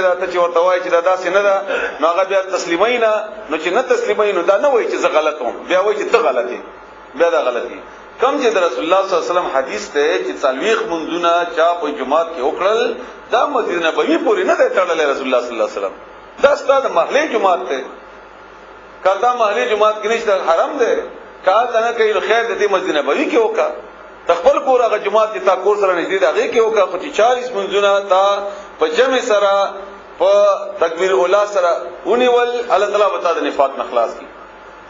Speaker 2: ده ته چې ورته وایي چې دا داسې نه ده نو هغه بیا تسلیمای نه چې نه تسلیمای نو دا نه وایي چې زه غلط وم بیا وایي چې ته غلط یې بیا دا غلطي کم چې د رسول الله صلی الله علیه وسلم حدیث ته چې تلويخ منځونه چا په جمعات کې وکړل دا مسجد نبوي پورې نه دی تړلې رسول الله صلی الله علیه وسلم دا ستاسو محلي جمعات ته کله محلي جمعات کې نشته حرام دی کال نه کوي خیر د دې مسجد نبوي کې وکا تخپل کور هغه جماعت کې تا کور سره نږدې هغه کې وکا خو چې 40 منځونه تا په جمع سره په تکبیر اوله سره ونیول الله تعالی وتا د نفاق نخلاص کی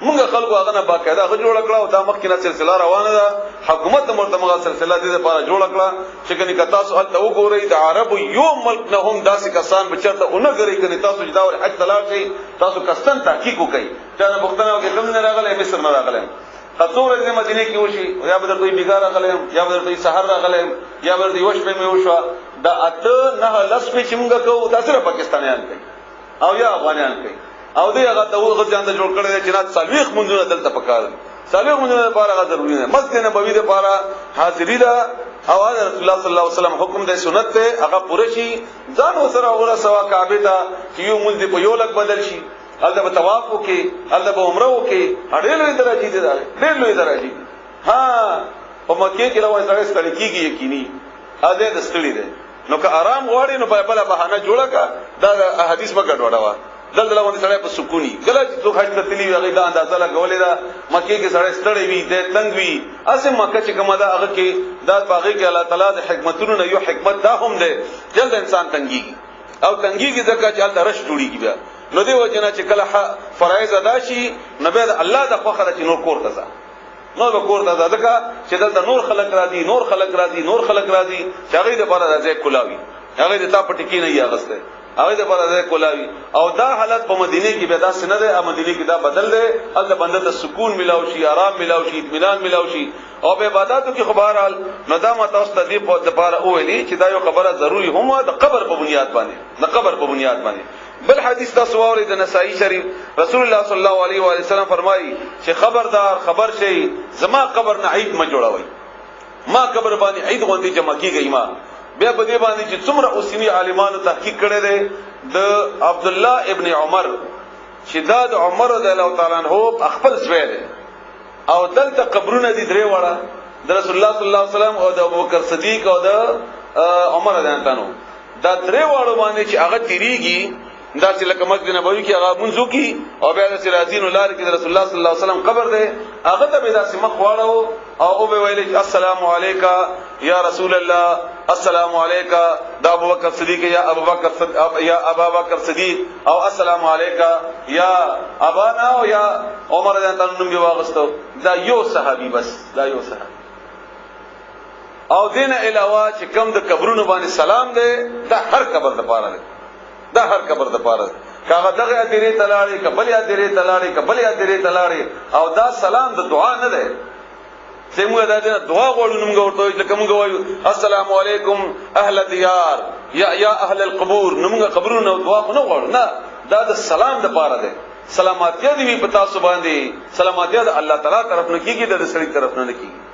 Speaker 2: مونږ خلکو هغه نه باقاعده هغه جوړ کړه او دا مخکې نه سلسله روانه ده حکومت د مرتمغه سلسله دې لپاره جوړ کړه چې کني کتا سوال ته وګورئ د عربو یو ملک نه هم داسې کسان بچرته اونګری کني تاسو جدا ور حج طلاق شي تاسو کستن تحقیق وکړئ دا نه بختنه کې کوم نه راغله مصر نه راغله خطور د مدینه کې وشي یا بدر دوی بیګار راغله یا بدر دوی سحر راغله یا بدر دوی وش په می وشو دا اته نه لس په چمګه کو تاسو پاکستانیان کوي او یا افغانیان کوي او دې هغه ته غځان ته جوړ کړی چې نه صالح منځونه دلته پکاره صالح منځونه لپاره هغه ضروري نه مسجد نبوي لپاره حاضری ده او رسول الله صلی الله علیه وسلم حکم د سنت ته هغه پوره شي ځان وسره وګړه سوا کعبه ته چې یو مونږ په یو لک بدل شي الته په طواف وکي الته په عمره وکي اړې لوی درجه دي ډېر لوی درجه ها په مکه کې راوځي سره ستړي کیږي یقیني اده د ستړي ده نو که آرام غواړي نو په بل بهانه جوړه کا دا حدیث مګه ډوډه دلته باندې سره په سکونی کله چې څوک حج ته تلی وي هغه دا اندازه لګولې ده مکه کې سره ستړي وي د تنگ وي اسه مکه چې کومه ده هغه کې دا باغی کې الله تعالی د حکمتونو نه یو حکمت دا هم ده جلد انسان تنګي او تنګي کې ځکه چې الله رش جوړيږي بیا نو دی وجنه چې کله فرایض ادا شي نو به الله د خوخه چې نور کور ته نو به کور ته ځکه چې دلته نور خلق را دي چې هغه د بار راځي کولاوي هغه د تا پټکی نه یاغسته هغه د بار راځي کولاوي او دا حالت په مدینه کې به دا سند ده مدینه کې دا بدل ده الله بنده ته سکون ملاو شي آرام ملاو شي اطمینان ملاو شي او به عبادتو کې خبرال نو دا متوسط دی په لپاره وې چې دا یو خبره ضروری هم د قبر په بنیاد باندې بل حدیث تاسو اورئ د نسائی شریف رسول الله صلی الله علیه و وسلم فرمایي چې خبردار خبر شي زما قبر نه عید ما جوړوي ما قبر باندې عید غونډه جمع کیږي ما بیا په دې باندې چې څومره اوسنی عالمانو تحقیق کړي دي د عبد الله ابن عمر چې دا د عمر رضی الله تعالی عنہ خپل زوی دی او دلته قبرونه دي درې وړه د رسول الله صلی الله علیه وسلم او د ابوبکر صدیق او د عمر رضی الله عنه دا درې وړه باندې چې هغه تیریږي دا چې لکه مسجد نبوي کې هغه منځو کې او بیا د سراجین ولار کې د رسول الله صلی الله علیه وسلم قبر دی هغه ته به داسې مخ واړو او به ویل السلام علیکا یا رسول الله السلام علیکا دا ابوبکر صدیق یا ابوبکر صدیق او السلام علیکا یا ابانا او یا عمر رضی الله عنه واغستو دا یو صحابي بس دا یو صحابي او دین علاوه چې کوم د قبرونو باندې سلام دی دا هر قبر د پاره دی دا هر قبر د پاره کاغه دغه ادری تلاړي کبل ادری تلاړي کبل ادری تلاړي او دا سلام د دعا نه دی څنګه دا دعا غوړو موږ ورته چې کوم غوایو السلام علیکم اهل دیار یا اهل القبور موږ قبرونو دعا نه غوړو نه دا د سلام د پاره دی سلامتی دی په تاسو باندې سلامتی د الله تعالی طرف نه کیږي د سړي طرف نه کیږي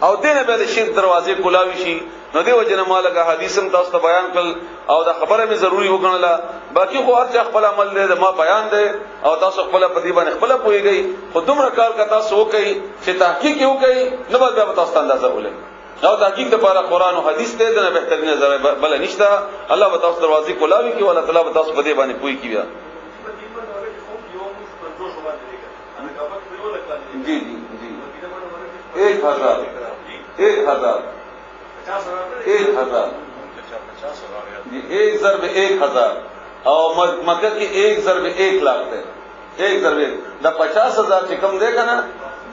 Speaker 2: او دینه به د شرک دروازې کولاوي شي نو دیو جنمالګه حدیثم تاسو ته بیان کړ او دا خبره می ضروری وګڼله باقی خو هر څه خپل عمل دی ما بیان دی او تاسو خپل په دې باندې خپل پويږئ خو دومره کار کا تاسو وکئ چې تحقیق وکئ نه به تاسو اندازه ولې او تحقیق لپاره قران او حدیث ته د بهترین نظر بل نشته الله به تاسو دروازې کولاوي کې الله تعالی به تاسو په دې باندې پوي کیږي جی جی جی 1000 ایک ضرب 1000 او مکه کې 1 ضرب 1 लाख ده 1 ضرب دا 50000 چې کم دی کنه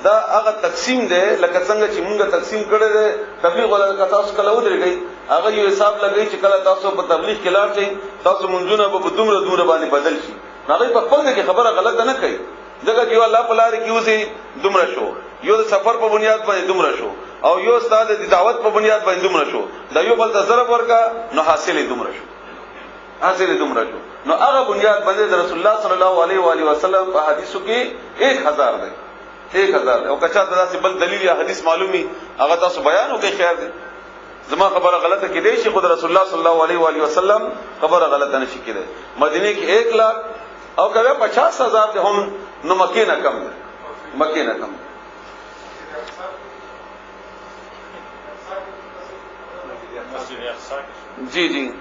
Speaker 2: دا هغه تقسیم دی لکه څنګه چې موږ تقسیم کړی دی تبلیغ ولا تاسو کله ودرېږئ هغه یو حساب لګی چې کله تاسو په تبلیغ کې لاړ شئ تاسو منځونه به دومره باندې بدل شي هغه په خپل کې خبره غلطه نه کوي ځکه چې الله په لار کې وځي دومره شو یو د سفر په بنیاد باندې دومره شو او یو استاد د دعوت په بنیاد باندې دومره شو دا یو بل ته ضرب ورکا نو حاصلې دومره شو نو هغه بنیاد باندې رسول الله صلی الله علیه و آله وسلم په حدیثو کې 1000 دی 1000 او کچا داسې بل دلیل یا حدیث معلومي هغه تاسو بیان وکړئ خیر دی زما خبره غلطه کې دی چې خود رسول الله صلی الله علیه و آله وسلم خبره غلطه نشي کېده مدینه کې 1 लाख او کله 50000 ته هم نو مکه نه کم جی جی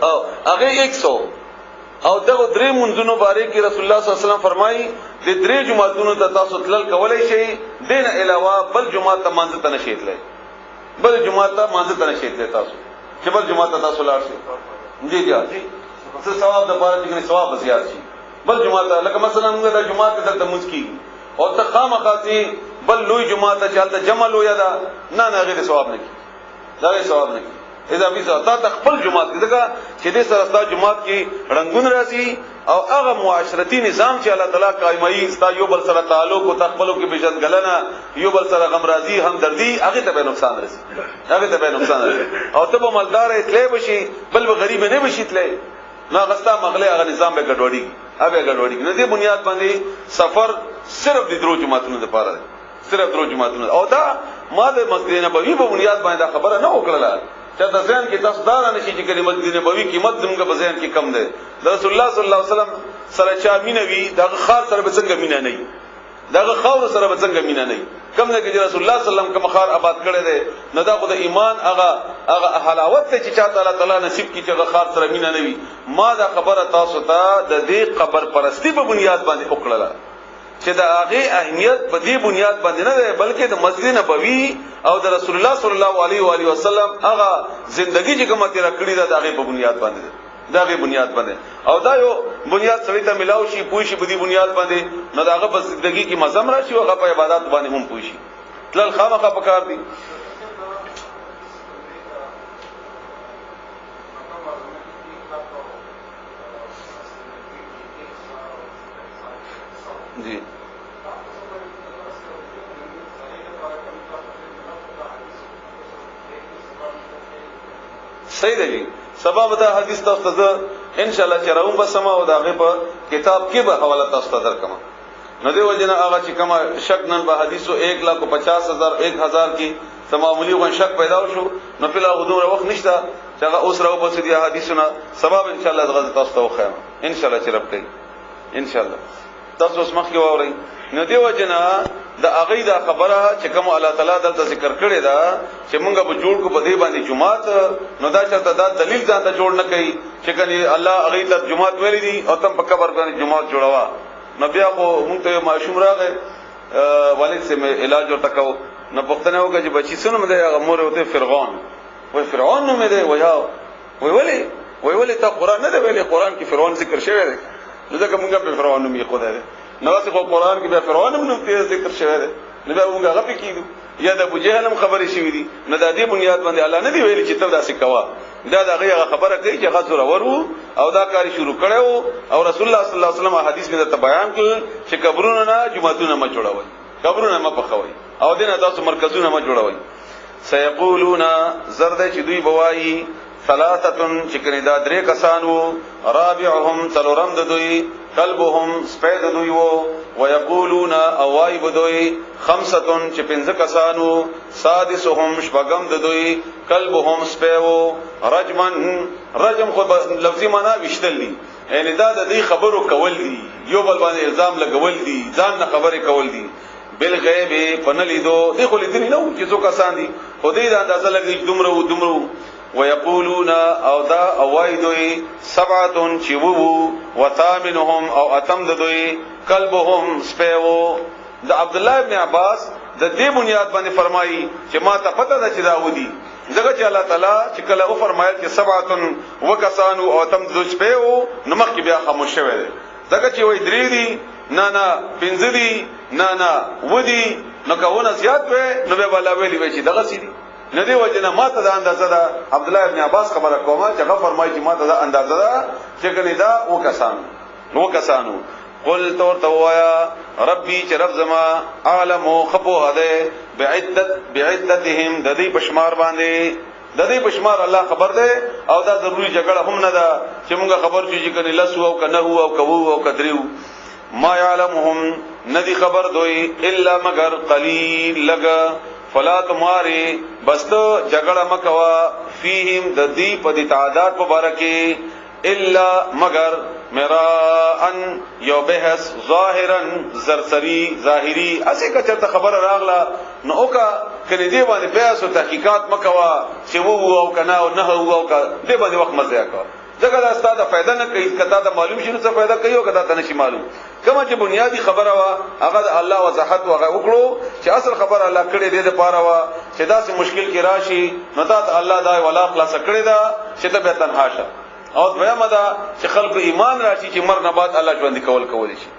Speaker 2: او هغه 100 او دغه درې منځونو باره کې رسول الله صلی الله علیه وسلم فرمایي د درې جمعتونو ته تاسو تلل کولای شئ دین علاوه بل جمعه ته منځ ته نشئ تللی بل جمعه ته منځ ته نشئ تللی تاسو چې بل جمعه ته تاسو لاړ شئ جی جی څه ثواب د پاره چې ثواب زیات شي بل جمعه ته لکه مثلا موږ د جمعه ته د مسکی او ته خامخاطي بل لوی جمعه ته چالت جمع لوی ده نه غیر ثواب نه کی دا ثواب نه کی اذا بي ذات خپل جمعه کې دغه چې دې سره ستاسو جمعه کې رنگون راځي او هغه معاشرتي نظام چې الله تعالی قائمایي ستاسو یو بل سره تعلق او تخپلو کې بجد غلنه یو بل سره غم راځي همدردي هغه ته به نقصان رسي او ته به مالدار اتلې بشي بل به غریب نه بشي اتلې نو غستا مغله هغه نظام به ګډوډي نه دې بنیاد باندې سفر صرف د درو جماعتونو لپاره صرف درو جماعتونو او دا ما د مسجد نبوي په بنیاد باندې خبره نه وکړه چې د ځان کې تاسو دار نه شي چې کلمه مسجد نبوي قیمت زموږ په ځان کې کم ده رسول الله صلی الله علیه وسلم سره چا مینوي دغه خار سره به څنګه مینا نه دغه خاور سره به څنګه مینا نه کم نه کې رسول الله صلی الله علیه وسلم کوم خار آباد کړي ده نه دا خو د ایمان هغه حلاوت ته چې چا تعالی نصیب کی چې هغه خار سره مینا نه وي ما دا خبره تاسو ته د دې قبر پرستی په بنیاد باندې وکړه چې دا هغه اهمیت په دې بنیاد باندې نه ده بلکې د مسجد نبوي او د رسول الله صلی الله علیه و آله وسلم هغه ژوندۍ چې کومه تیر کړی ده دغه په بنیاد باندې او دا یو بنیاد سړی ته ملاو شي پوي شي په دې بنیاد باندې نو داغه په ژوندۍ کې مزم راشي او هغه په عبادت باندې هم پوي شي تل خامخا پکار دي جی صحیح دی سبب دا حدیث تاسو ته ان شاء الله چې راوم بسما او داغه په کتاب کې به حواله تاسو ته درکم نو دی وجنه هغه چې کومه شک نن به حدیثو 1,50,000 1000 کې معمولی غون شک پیدا شو نو په لا غدور وخت نشته چې هغه اوس راو بس دي حدیثونه سبب ان شاء الله غزه تاسو ته وخایم ان شاء الله چې رب کوي ان شاء الله تاسو اوس مخ کې ووري نو دی وجنه د اغه دا خبره چې کوم الله تعالی دلته ذکر کړی دا چې مونږ به جوړ کو په دې باندې جمعات نو دا چرته دا دلیل ځان ته جوړ نه کوي چې کني الله اغه ته جمعات ویلي دي او تم په قبر باندې جمعات جوړوا نو بیا خو مونږ ته معشوم راغی والد سے علاج ورته کو نو پښتنه وکړي چې بچی سونه مده هغه مور وته فرعون وای فرعون نو مده وای ولي ته قران نه دی ویلي قران کې فرعون ذکر شوی دی ځکه مونږ په فرعون نوم یې خدای دی نو تاسو په قران کې به فرعون نوم په ذکر شوی دی نو به مونږ غفې کیږو یا د ابو جهل خبرې شوې دي نو د دې بنیاد باندې الله نه دی ویلي چې ته داسې کوا دا دغه خبره کوي چې غزر ورو او دا کاری شروع کړو او رسول الله صلی الله علیه وسلم حدیث کې ته بیان کړ چې قبرونه نه جمعتونه ما جوړوي قبرونه ما پخوي او دینه تاسو مرکزونه ما جوړوي سيقولون زرد چې دوی بوایي ثلاثه چې کني دا درې کسانو رابعهم تلورم د دوی قلبهم سپید دوی وو ويقولون اوای بدوی خمسه چې پنځه کسانو سادسهم شپږم د دوی قلبهم سپیو رجم خو لفظي معنا وشتل دي یعنی دا د دې خبرو کول دي یو بل باندې الزام لګول دي ځان نه خبره کول دي بالغیب پنلیدو دی خو لیدنی نو چې څو کسان دي خو دې دا اندازه لګي دومره ويقولون او دا اوای دوی سبعه چوو وثامنهم او اتم دوی قلبهم سپیو د عبد الله ابن عباس د دې بنیاد باندې فرمایي چې ما ته پته ده چې دا ودی ځکه چې الله تعالی چې کله او فرمایل چې سبعه وکسانو او اتم دوی سپیو نو مخکې بیا خاموش شوی دی ځکه چې وای درې دي نه پنځه دي نه ودی نو کاونه زیات وې نو به ولا ویلی وای چې دغه سړي ندی وجنه ما ته دا اندازه ده عبد الله ابن عباس خبره کومه چې هغه فرمایي چې ما ته دا اندازه ده چې کني دا وکسانو قل تور توایا ربي چې رب زما عالم خبو هده بعدتهم د دې بشمار باندې د دې بشمار الله خبر ده او دا ضروری جګړه هم نه ده چې موږ خبر شو چې کني لسو او کنه او کوو او کدریو ما يعلمهم ندی خبر دوی الا مگر قلیل لگا فلا تمہاری بستو جگڑا مکوا فیہم د دی پدی تعداد مبارکی الا مگر مراءن یو بحث ظاہرا زرسری ظاہری اسی کچرت خبر راغلا نو اوکا کنی دی باندې بحث و تحقیقات مکوا چې وو او کنا او نه وو او دی باندې وخت مزه کا ځکه دا ستاسو فائدہ نه کوي کته دا معلوم شنو څه فائدہ کوي او کته ته نشي معلوم کما چې بنیادی خبره وا هغه الله وضاحت وکړو چې اصل خبره الله کړي دې لپاره وا چې دا سه مشکل کې راشي نو ته الله دا ولا خلاص کړي دا چې ته به تنها شه او دویمه دا چې خلق ایمان راشي چې مر نه بعد الله ژوند کول شي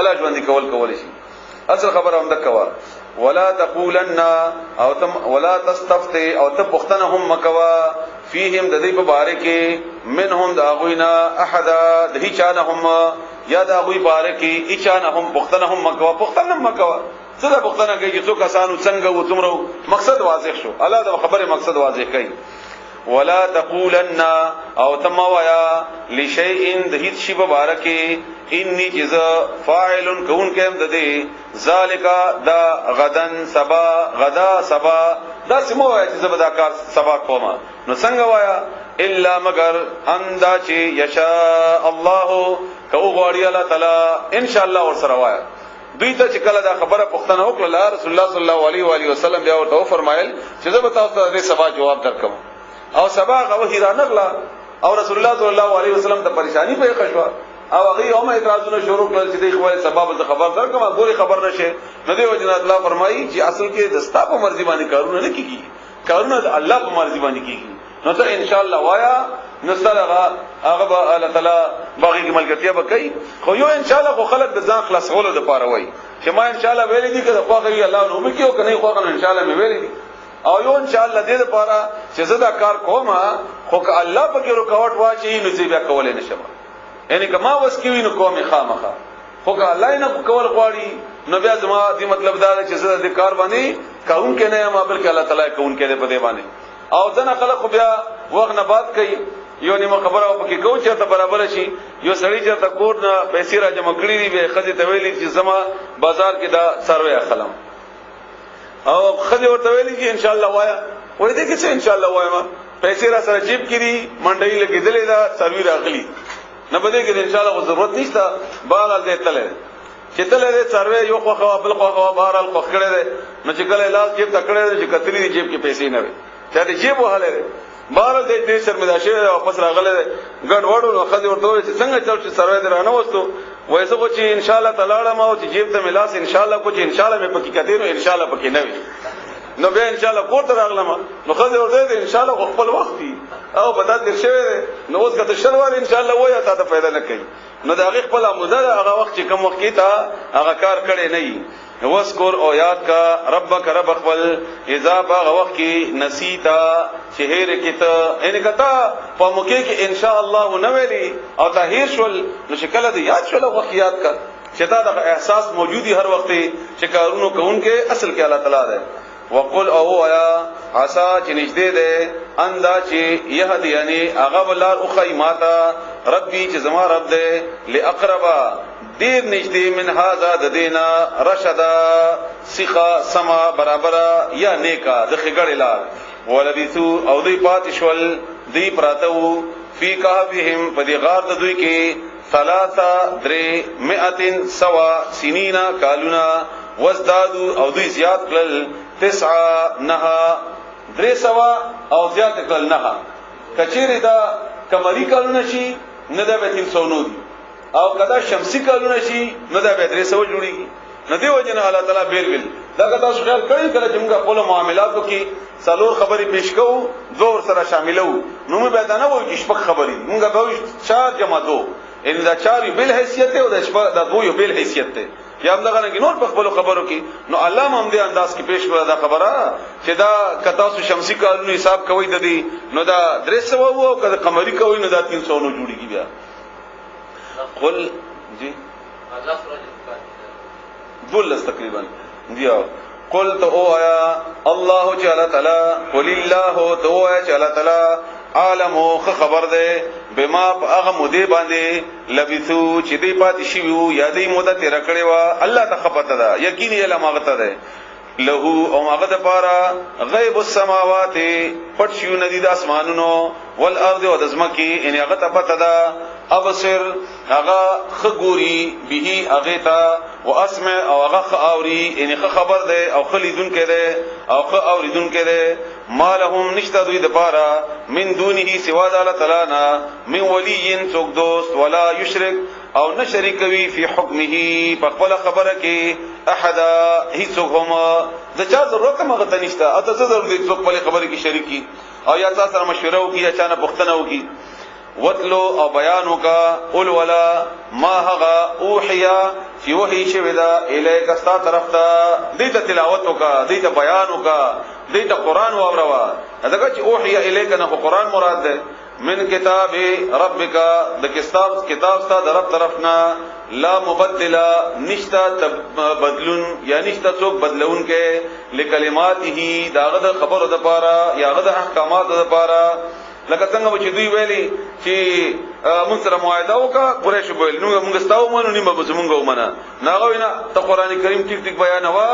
Speaker 2: الله ژوند کول شي اصل خبره هم دکوا ولا تقولن او تم ولا تستفتي او ته پختنه هم مکوا فيهم د دې په باره کې منهم دا غوینا احد د هیڅ نه هم یا دا غوی باره کې هیڅ نه هم پختنه هم مکوا څه دا پختنه کوي چې څو کسانو څنګه و تمرو مقصد واضح شو الله دا خبره مقصد واضح کوي ولا تقولن او تموایا لشيء د هیڅ شی په باره کې انی جزا فاعل کون کهم د دې ذالک دا غدا سبا دا سمو چې زبدا کار سبا کوما نو څنګه وایا الا مگر اندا چې یشاء الله کو غوړی الله تعالی ان شاء الله ور سره وایا دوی ته چې کله دا خبره پښتنه وکړه رسول الله صلی الله علیه و علیه وسلم بیا ورته فرمایل چې زبتا تاسو ته سبا جواب درکم او سبا غوهی را نغلا او رسول الله صلی الله علیه وسلم ته پریشانی په خشوا او هغه هم اعتراضونه شروع کړل چې د خپل سبب ته خبر درکمه ګوري خبر نشه نو دی وجنه الله فرمایي چې اصل کې دستا په مرزي باندې کارونه نه کیږي کارونه د الله په مرزي باندې کیږي نو ته ان شاء الله وایا نستلغه هغه الله تعالی باغی کی ملکتیا بکای خو یو ان شاء الله خو خلق د ځان خلاصولو د پاره وای چې ما ان شاء الله ویلې دي چې خو کوي الله نو مکیو کنه خو ان شاء الله مې ویلې دي او یو ان شاء الله دې لپاره چې زدا کار کوم خو که الله پکې رکاوټ واچي نو زی بیا کولای نشم یعنی کما وسکوي نو کومه خامخه خو که الله نه کول غواړي نو بیا زما دې مطلب دا چې زدا دې کار باندې کاون کې نه ما بلکې الله تعالی کاون کې دې په دې باندې او ځنه خلک بیا وغه نه بات کوي یو نیمه خبره پکې کو چې ته برابر شي یو سړی چې تا کور نه پیسې را جمع کړې دي به خځه ته ویلي چې زما بازار کې دا سروي اخلم او خځه ورته ویلي چې ان شاء الله وایا ورته دې کې چې ان شاء الله وایم پیسې را سره جیب کې دي منډي لګېدلې دا سروي راغلي نه بده کې ان شاء الله ضرورت نشته بهر دې تله چې تله دې سروي یو خو بل خو بهر خو کړه دې نو چې کله لاس جیب تکړه چې کتري جیب کې پیسې نه وي چا دې جیب وهاله بهر دې شرمدا شي واپس راغله ګډ وډو نو خځه ورته چې څنګه چل چې سروي درانه وستو وایسه کو چې ان شاء الله تعالی ما او چې جیب ته ملاس ان شاء الله کو چې ان شاء الله مې پکې کته نو ان شاء الله پکې نه وي نو به ان شاء الله کوته راغلم نو خځه ورته ان شاء الله خپل وخت دی او پتا دې شوی نو اوس کته شروع ان شاء الله وای ته پیدا نه کوي نو دا غي خپل مدد هغه وخت چې کوم وخت کې تا هغه کار کړي نه وذكر او یاد کا ربک رب خپل اذا باغ وخت کې نسیتا شهر کې ته ان کتا په موقع کې ان شاء الله نو ویلي او تاهیر شول نو شکل دې یاد شول وخت یاد کا چې تا دا احساس موجودي هر وخت چې کارونو کوونکې اصل کې الله تعالی ده وقل او یا عسى چې نږدې ده اندا چې يهد یعنی هغه ولار او خیماتا ربي چې زما رب ده لاقربا دیر نږدې من هاذا د دینا رشدا سخا سما برابر یا نیکا د خګړې لار ولبثو او دوی پاتشول دی پراتو فی کهفهم په دی غار د دوی کې ثلاثه درې مئه سوا سنینا کالونا وزدادو او دوی زیات کړل 9 نها درې سوا او زیات کړل نها کچېری دا کمری کالونه شي نه دا به 300 نو دي او کدا شمسی کالونه شي نه دا به 300 جوړيږي نه دی وجنه الله تعالی بیل دا کدا څه خیال کړی کله چې موږ خپل معاملاتو کې څلور خبرې پیش کوو دوه سره شاملو نو موږ به دا نه وایو چې شپږ خبرې موږ به وایو 4 جمع 2 ان دا 4 بل حیثیت او دا شپږ دا 2 بل حیثیت ته یا موږ غواړو نور په خپل خبرو کې نو الله هم دې انداز کې پیش کړه دا خبره چې دا کتا سو شمسی کالونو حساب کوي د دې نو دا 300 وو کله قمری کوي نو دا 300 نو جوړيږي بیا قل جی دولس تقریبا دیو قل تو او آیا الله تعالی قل الله تو آیا تعالی عالم خبر ده بما هغه مودي باندې لبثو چې دی پات شي وو یا دی موده تیر کړي وا الله ته خبرته ده یقیني علم هغه ته ده له او هغه د پاره غیب السماوات پټ شو ندی د اسمانونو والارض او د زمکی ان هغه ته پته ده ابصر هغه خغوري به هغه ته واسمع او هغه اوري ان خبر ده او خلیدون کړي او خ اوریدون کړي ما لهم نشتا دوی د پاره من دونه سوا د الله تعالی نه من ولی څوک دوست ولا یشرک او نه شریک وی فی حکمه په خپل خبره کې احد هیڅ هم د چا ضرورت مغه ته نشتا اته څه ضرورت دي څوک په خبره کې شریکی او یا تاسو سره مشوره وکي یا چانه پښتنه وکي وتلو او بیانو کا اول ولا ما هغه اوحیا چې وحی شوی دا الیک استا طرف ته دې ته تلاوت وکا دې ته بیان وکا دې ته قران واوروا دا چې اوحیا الیک نه قران مراد ده من کتاب ربک د کتاب ستا د رب طرفنا لا مبدل نشتا بدلون یا نشتا څوک بدلون کې لکلماته داغه خبرو د پاره یا غد احکامات د پاره لکه څنګه چې دوی ویلي چې مونږ سره معاهده وکا قریش ویل نو موږ ستاو مونږ نیمه به زمونږ ومنه ناغه وینا ته قران کریم ټیک ټیک بیان وا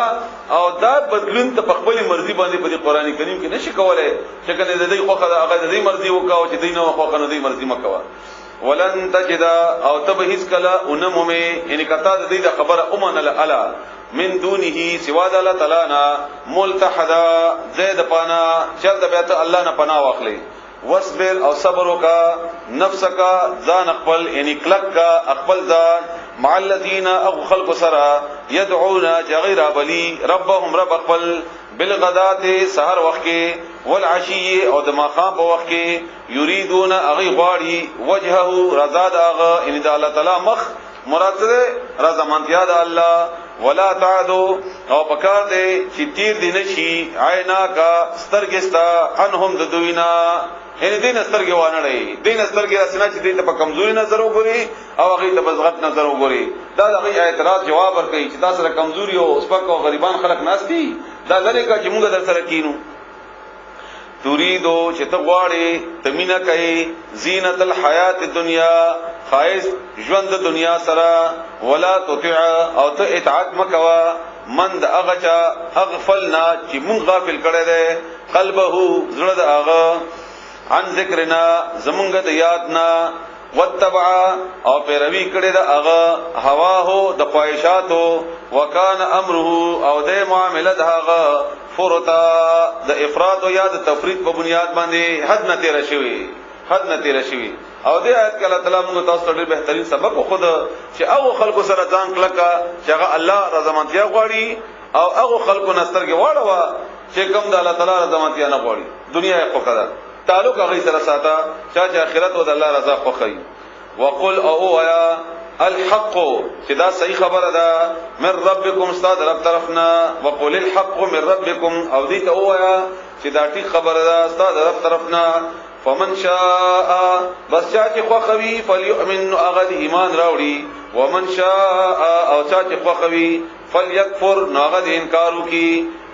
Speaker 2: او دا بدلون ته خپل مرضی باندې په قران کریم کې نشي کولای چې کنه د دې خوخه هغه د دې مرضی وکا او چې دینه خوخه نه دې مرضی مکوا ولن تجد او تبهیز کلا انمه ان کتا د دې خبره امن الا من دونه سوا د الله تعالی نه ملتحدا زید پانا چل د بیت الله نه پناه واخلي واصبر او صبر وکا نفسک ځان خپل یعنی کلک کا خپل ځان مع الذين او خلق سرا يدعون غير بلي ربهم رب خپل بالغدات سحر وخت کې والعشي او د ماخام په وخت کې يريدون اغي غواړي وجهه رضا دغه ان د الله تعالی مخ مراد ده رضا مندیا د الله ولا تعدو او پکار دے چې تیر دی نشي عینا کا سترګستا انهم د دوینا ان دین سترګې وانه دین سترګې راسنه چې دین ته په کمزوري نظر وګوري او هغه ته بزغت نظر وګوري دا دغه اعتراض جواب ورکړي چې تاسو سره کمزوري او سپک او غریبان خلک ناشتي دا لری کا چې موږ در سره کینو تريدو چې تغواړي تمینا کوي زینت الحیات الدنیا خایس ژوند دنیا سره ولا تطع او ته اطاعت مکوا من د اغچا اغفلنا چې مونږ غافل کړي دي قلبه زړه د اغه عن ذکرنا زمونږ د یادنا وتبع او پیروي کړي د اغه هوا هو د خواهشاتو وکانه امره او د معاملې د هغه فرطا د افراط او یا د تفرید په بنیاد باندې حد نه تیر شوی او د آیت کله تعالی موږ تاسو ته بهترین سبق خود چې او خلکو سره ځان کلکا چې هغه الله رضامندیا غواړي او هغه خلکو نسترګ واړه چې کوم د الله تعالی رضامندیا نه غواړي دنیا یې خوخه تعلق هغه سره ساته چې آخرت او د الله رضا خوخی وقل او یا الحق چې دا صحیح خبره ده من ربکم استاد رب طرفنا وقل الحق من ربکم او دې ته وایا چې دا ټیک خبره ده استاد رب طرفنا فمن شاء بس چې خوخوي فليؤمن اغد ایمان راوړي ومن شاء او چې خوخوي فليكفر ناغد انکار وکي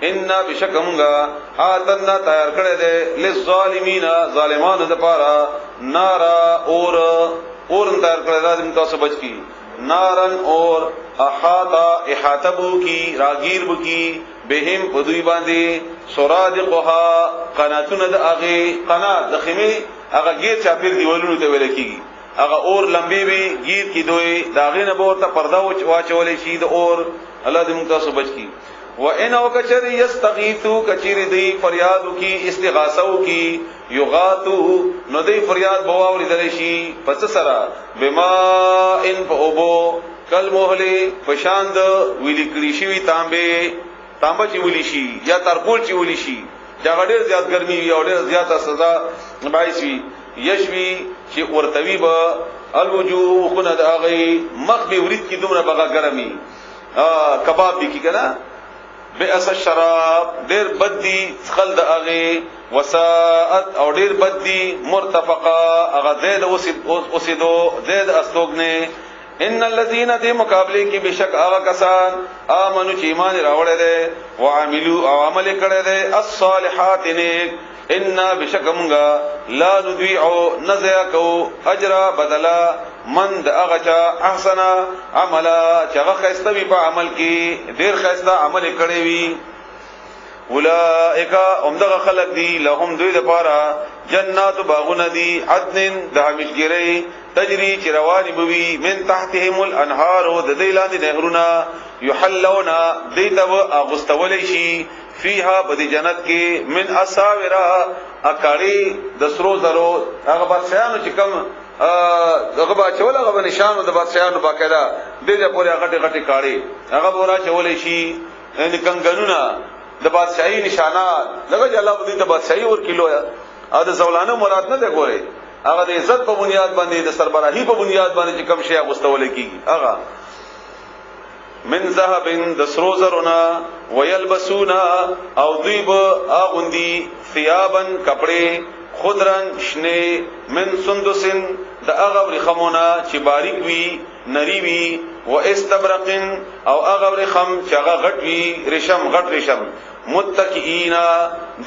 Speaker 2: ان بشکمغا اتنا تیار کړه دې للظالمین ظالمانو لپاره نارا اور تیار کړه دې تاسو بچ کی نارن اور احاطبو کی راگیر بو کی بهم پدوی باندې سرادقها قناتون د اغه قنات د خمی اغه گیر چاپیر دیولونو ته ویل کیږي اغه اور لمبي وی گیر کی دوی داغه نه ورته پردا واچولې شي د اور الله دې موږ تاسو بچ کی و ان او کچر یستغیثو کچیر دی فریادو کی استغاثو کی یغاتو نو دی فریاد بواوری دلشی پس سرا بما ان فوبو کل موهلی فشاند ویلی کلیشی وی تانبه چی ویلی شی یا ترکول چی ویلی شی جاگه دیر زیاد گرمی وی او دیر زیاد سزا باعث وی یشوی چی ورتوی با الوجو خند آغی مخ بی ورید کی دومره بغا گرمی کباب بی کی کنا بئس الشراب ډیر بد دي خلد اغه وساءت او ډیر بد دي مرتفقه اغه زید اوسیدو زید استوګنه ان الذين دي مقابله کې بشک اغه کسان امنو چې ایمان راوړل دي وعملوا او عمل کړی دي الصالحات نیک ان بشکمغا لا نضيع نزيكو اجر بدلا من د اغچا احسنا عملا چې خسته وي په عمل کې ډیر خسته عمل کړی وي اولئک امدغه خلق دي لهم دوی د پاره جنات باغونه دي عدن د همیشګری تجری چې روان بوي من تحتهم الانهار د دیلان نهرونه یحلون دیتو اغستول شي فیها بدی جنت کې من اساورا اکاړي د سرو زرو هغه بادشاہانو چې کوم هغه بچول هغه نشانو د بادشاہانو باقاعده دغه پورې غټي کاړي هغه بورا چولې شي ان کنګنونه د بادشاہي نشانات لکه الله په دې ته بادشاہي ور کیلو یا ا د زولانه مراد نه دی ګوري هغه د عزت په بنیاد باندې د سربراهي په بنیاد باندې چې کم شي غوستول کیږي هغه من ذهب دسرو زرنا ويلبسون او ذيب اغندي ثيابا کپڑے خضرن شنه من سندسن د اغبر خمونا چې باریک وی نری وی و استبرقن او اغبر خم چې هغه غټ وی رشم غټ رشم متکئینا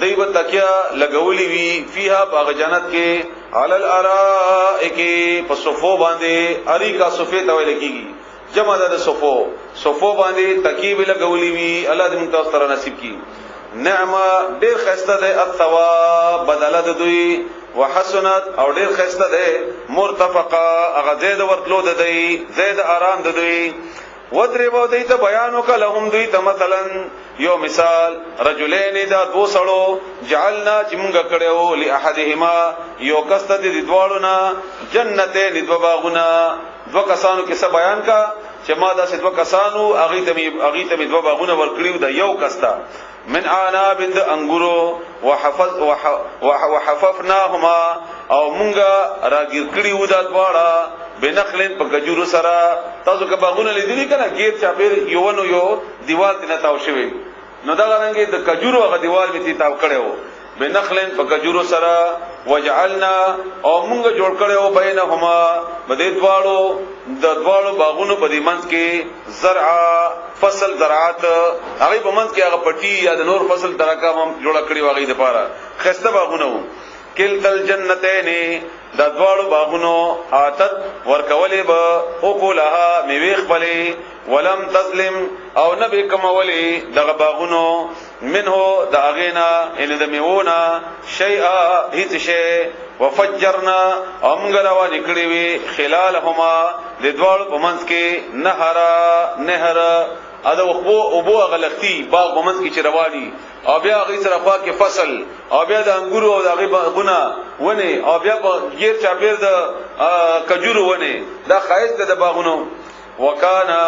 Speaker 2: دیو تکیا لګولی وی فیها باغ جنت کې علی الارائک پسفو باندې اریکا صفه تویل کیږي جمع د صفو باندې تکیب لګولی وی الله دې موږ سره نصیب کړي نعمه ډیر خسته ده الثواب بدل د دوی وحسنت او ډیر خسته ده مرتفقه هغه زید ورتلو ده دی زید آرام ده دوی ودربو دیت بیانو کلهم دوی ته مثلا یو مثال رجلین دا دو سړو جعلنا چې مونږ کړو لاحدهما یو کسته دي دوالو نا جنته دو باغونه دو کسانو کې څه بیان کا چې ما دا څه دو کسانو اغه ته دو باغونه ورکړیو دا یو کستا من عناب د انګورو وحففناهما او مونږه راګیر کړیو دا دواړه بنخلن په کجورو سره تاسو که باغونه لیدلی کنه غیر چاپیر یو دیوال ته تاو شوی نو دا غنګي د کجورو هغه دیوال می تاو کړو بنخلن فکجورو سرا وجعلنا او مونږ جوړ کړو بینهما بدې دوالو باغونو په دې منځ کې زرع فصل زراعت هغه په منځ کې هغه پټي یا د نور فصل درکا هم جوړ کړی واغې د پاره خسته باغونو کلتل جنتین د دوالو باغونو آتت ورکولې به او کولها میوه خپلې ولم تظلم او نبی کمولی دغه باغونو منه د اغینا ان د میونا شیئا هیڅ شی وفجرنا امغلوا نکړي وی خلالهما د دوالو په منځ کې نهر اده او بو غلطي باغ په منځ کې چې رواني او بیا غي سره خوا کې فصل او بیا د انګورو او د غونه ونه او بیا په غیر چاپیر د کجورو ونه دا خایز د باغونو وکانا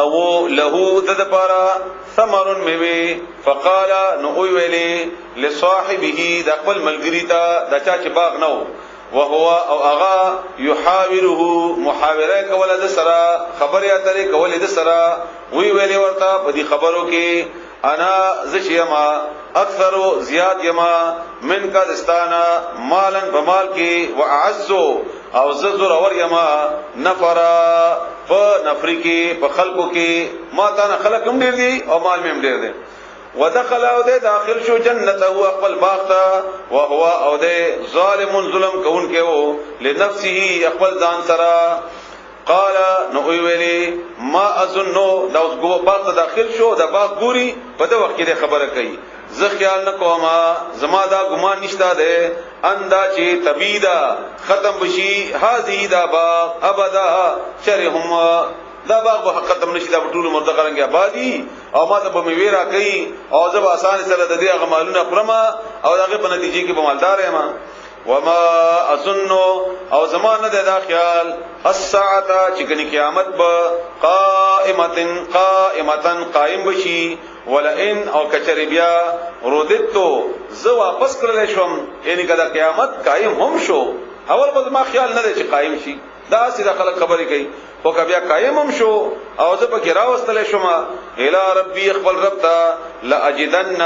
Speaker 2: او له د پارا ثمر میوه فقال نو ویلی لصاحبه د خپل ملګری ته د چا چې باغ نو وهو او اغا يحاوره محاوره کوله د سرا خبري اترې کوله د سرا ویلی ورته په دې خبرو کې انا زشیما اکثر زیاد یما من کا دستانا مالن بمال کی واعزو او ززر اور یما نفرا په نفری کی په خلقو کی ما تا خلق هم ډیر دي او مال هم ډیر دي ودخل او ده داخل شو جنته او خپل باغ ته وهو او ده ظالم ظلم کون کې وو لنفسه خپل ځان سره قال نو ویلی ما اظنو دا اوس ګو باغ ته داخل شو دا باغ ګوري په دا وخت کې خبره کوي زه خیال نکوم زما دا ګمان نشته ده اندا چې تبیدا ختم بشي هذه دا باغ ابدا شرهم دا باغ به ختم نشي دا ټول مرده قرنګ آبادی او ما ته به ویرا کوي او زه به آسان سره د دې غمالونه پرما او دغه په نتیجې کې به مالدار یم وما اظن او زمانه دا خیال الساعه چې کني قیامت به قائمتن قائم بشي ولئن او کچری بیا رودتو زه واپس کړل شم یعنی کله قیامت قائم هم شو اول به ما خیال نه دی چې قائم شي دا سیده خلک خبرې کوي او کبیا قائم هم شو او زه به راوستل شم الی ربی خپل رب ته لاجدن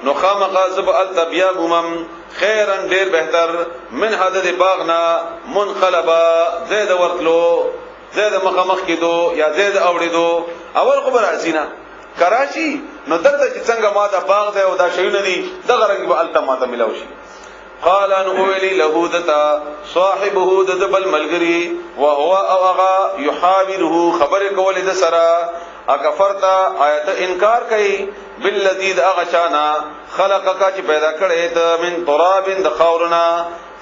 Speaker 2: نو خامخ زب التبیا بمم خیرا ډیر بهتر من حدد باغنا منقلبا زید ورتلو زید مخمخ کیدو یا زید اوریدو اول خبر ازینا کراچی نو دلته چې څنګه ما دا باغ دی او دا شیونه دي دغه رنګ به الته ماته ملوشي قال ان اولی له دتا صاحبه دبل ملګری وهو اوغا يحاوره خبر کول د سرا اکفرتا آیت انکار کوي بالذی اغشانا خلقک چې پیدا کړی ته من تراب د خاورنا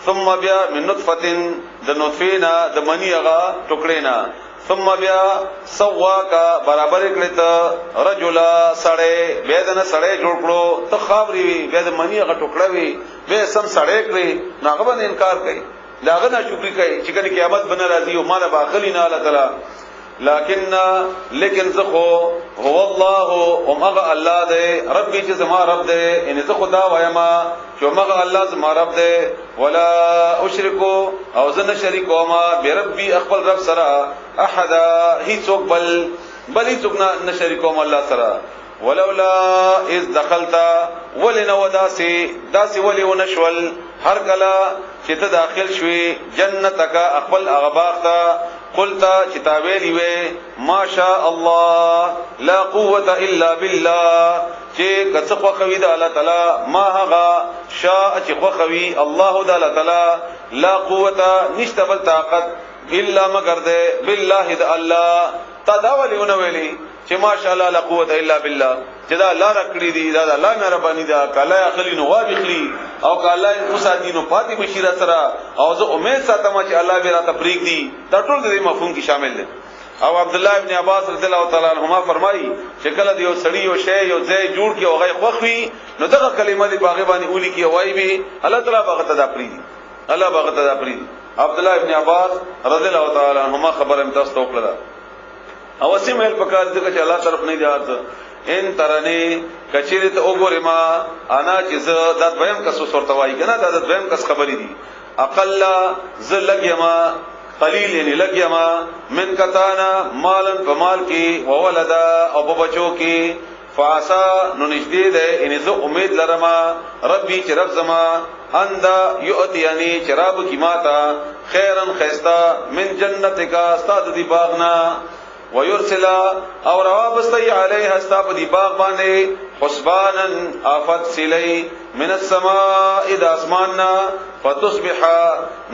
Speaker 2: ثم بیا من نطفه د نطفینا د منی هغه ټوکړینا ثم بیا سواکا برابر کړی ته رجلا سړی به دنه سړی جوړ کړو ته خاوري وی به د منی هغه ټوکړه وی به سم سړی کړی ناغه باندې انکار کوي لاغه نه شکر کوي چې کله قیامت بن راځي او مال باخلی نه الله تعالی لیکن زخو هو الله او مغه الله دې ربي چې زما رب دې ان زه خدا وایم چې مغه الله زما رب دې ولا اشرکو او زنه شریکو ما بربي خپل رب سره احد هیڅ بل هیڅ نه شریکو ما الله سره ولولا اذ دخلت ولنو داسي ولي ونشول هر کلا چې ته داخل شوي جنتک خپل اغباغ قلت چتاویلی وی ما شاء الله لا قوة الا بالله چې کڅ خو خوي د الله تعالی ما هغه شاء چې خو خوي الله د الله تعالی لا قوة نشته بل طاقت الا مگر ده بالله د الله تداولیونه ویلی چې ماشاء الله لا قوت الا بالله چې دا الله رکړی دی دا الله مهرباني دا کله اخلي نو وابخلي او کله اوسادي نو پاتې بشیره سره او زه امید ساتم چې الله به را تفریق دی دا ټول د مفهوم کې شامل دي او عبد الله ابن عباس رضی الله تعالی عنهما فرمایي چې کله یو سړی یو شی یو ځای جوړ کې اوغه خوخوي نو دغه کلمه دی باغ باندې اولی کې وای به الله تعالی باغ ته دا پری الله باغ ته دا پری عبد الله ابن عباس رضی الله تعالی عنهما خبره متاسو وکړه او سیمل پکار دغه چې الله طرف نه دی ارزه ان ترنی کچریت وګورې ما انا چې زه د دویم کس ورته وای کنه دا د دویم کس خبرې دي اقل ز لګیما قلیل یعنی لګیما من کتانا مالن فمال کی وولدا او بچو کی فعسا نو نشدې ده ان زه امید لرم ربي چې رب زما اندا یؤتیانی چراب کی ماتا خیرن خیستا من جنتک استاد دی باغنا ويرسل او روابستی علیها استاد دی باغ باندې حسبانا افت سلی من السماء اذا اسماننا فتصبح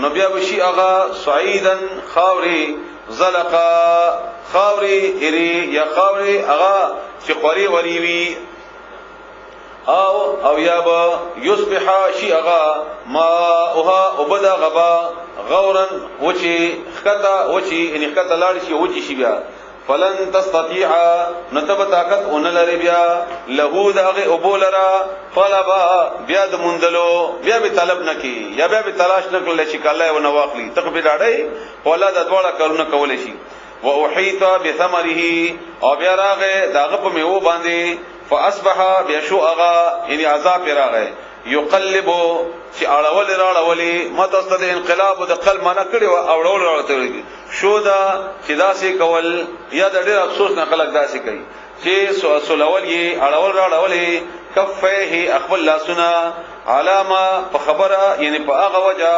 Speaker 2: نبیا بشی اغا صعيدا خاوري زلقا خاوري اری یا خاوري اغا چې قری وری وی او یا با یصبح شیغا ماءها وبدا غبا غورا وچی خطا وچی ان خطا لاړ شي وچی شي بیا فلن تستطيع نتب طاقت ان لري بیا له دغه ابولرا طلبا بیا د مندلو بیا به طلب نکي یا بیا به تلاش نکړل شي کله و نه واخلي تقبل اړای ولا د دواړه کارونه کول شي واحيط بثمره او بیا راغه داغه په میوه باندې فاصبح بيشو اغا یعنی عذاب راغه یقلب چې اړول راړولې متستد انقلاب د قلب معنا کړي او اړول راړته شو دا چې داسې کول یا د ډېر افسوس نه خلک داسې کوي چې سولول یې اړول راړولې کفه اخبل لاسنا علامه په خبره یعنی په هغه وجه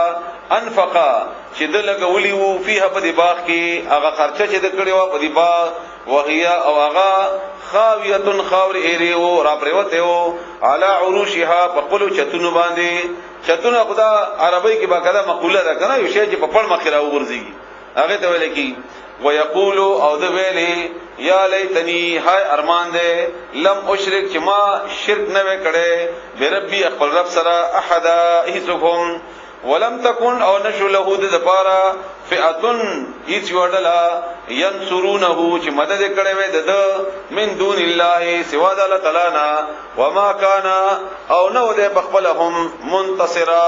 Speaker 2: انفقا چې د لګولي وو فيها په دی باغ کې هغه خرچه چې د کړي وو په دی باغ وهي او هغه خاویتن خاور ایریو را پریوته وو علی عروشها په قلو چتونو باندې چتونه خدا عربی کې باقاعده مقوله ده کنه یو شی چې په پړ مخ راو ورځي هغه ته ویل کی ويقول او د ویلې یا لیتنی هاي ارمان دې لم اشرک چې ما شرک نه وکړې بربي خپل رب سره احد هیڅوم ولم تكن او نشو له د لپاره فئه هیڅ وړلا ينصرونه چې مدد کړي وي د من دون الله سوا د الله تعالی نه وما كان او نو د بخبلهم منتصرا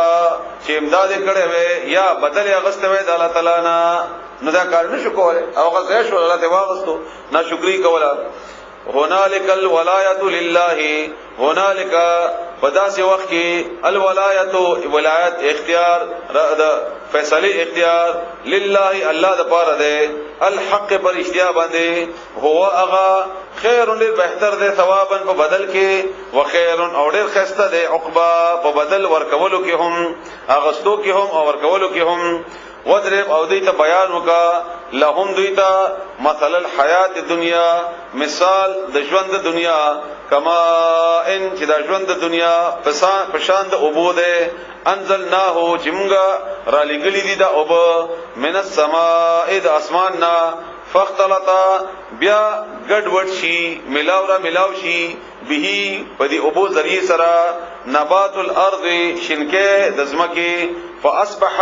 Speaker 2: چې امداد کړي وي یا بدل اغست وي د الله تعالی نه نو دا کار نشو کوله او غزه شو الله ته واغستو ناشکری کوله هنالک الولایت لله هنالک پداس وخت کې الولایت ولایت اختیار د فیصله اختیار لله الله د پاره ده الحق پر اشتیا باندې هو اغا خیر ډیر بهتر ده ثوابا په بدل کې وخیر او ډیر خسته ده عقبا په بدل ورکولو کې هم اغستو کې هم او ورکولو کې هم وضرب او دیتا بیان وکا لهم دیتا مثل الحیات الدنیا مثال د ژوند دنیا کما ان چې د ژوند دنیا پشان د عبوده انزلناه چمغا را لګلی دي دا اوب من السماء د اسمان نا فاختلطا بیا ګډ وډ شي ملاو شي به پدی ابو ذری سرا نبات الارض شنکه دزمکی فاصبح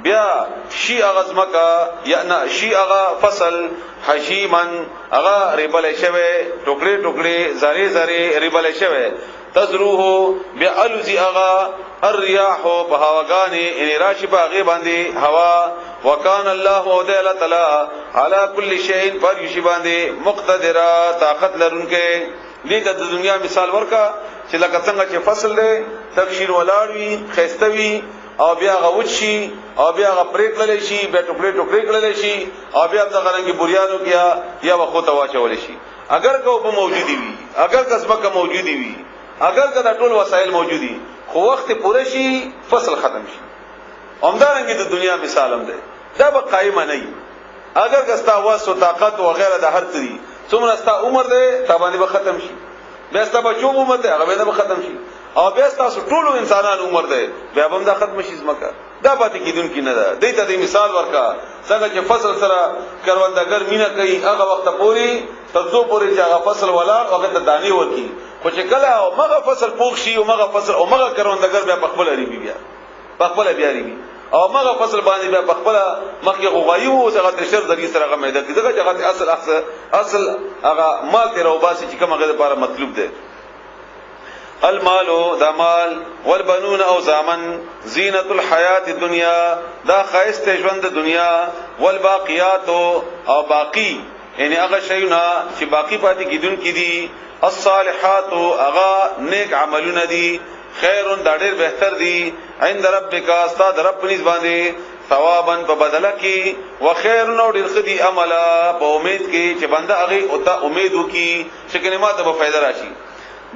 Speaker 2: بیا شی غزمکا یعنی شی اغا فصل حشیمن اغا ریبل شوه ټوکړي زری ریبل شوه تزروه بیا الزی اغا الرياح بهواغانی ان راشی باغی باندې هوا وکان الله وذل تعالی علی کل شیء پر یشی باندې مقتدر طاقت لرونکې دې د دنیا مثال ورکا چې لکه څنګه چې فصل له تبشیر ولاړوي خيستوي او بیا غوچی او بیا غپریکل شي بیا ټوکړي کړل شي او بیا د غرنګي بوریانو کیا یا وخت واچول شي اگر کو په موجودي وي اگر قسمه موجودي وي اگر کدا ټول وسایل موجودي خو وخت پوره شي فصل ختم شي همدارنګه د دنیا مثال هم ده دا به قائم نه وي اگر کستا واسو طاقت او غیره د هر څه څومره ستا عمر ده تابانی به ختم شي بیا ستا بچو عمر ده هغه به ختم شي او بیا تاسو ټول انسانان عمر ده بیا هم دا ختم شي زمکه دا پاتې کیدون کی نه ده دته د مثال ورکا څنګه چې فصل سره کروندګر مینا کوي هغه وخت پوری ترڅو پوری چې هغه فصل ولا هغه ته دانی ورکی خو چې کله او مغه فصل پوښ شي او مغه فصل او مغه کروندګر بیا خپل لري بیا بیا لري او مغه فصل باندې بیا خپل مخکې غوایو او څنګه د شر ذری سره هغه مېده کې دغه اصل هغه مال ته روباسي چې کومه غیر لپاره مطلوب ده المال دا مال والبنون او زامن زینت الحیات الدنیا دا خیسته ژوند دنیا والباقیات او باقی یعنی هغه شیونه چې باقی پاتې کیدون کی دي الصالحات هغه نیک عملونه دي خیر دا ډېر بهتر دي عند ربک استاد رب نس باندې ثوابا په بدله کې وخير نو ډیر خدي عملا په امید کې چې بنده هغه او ته امید وکي چې کلمات به فائدہ راشي.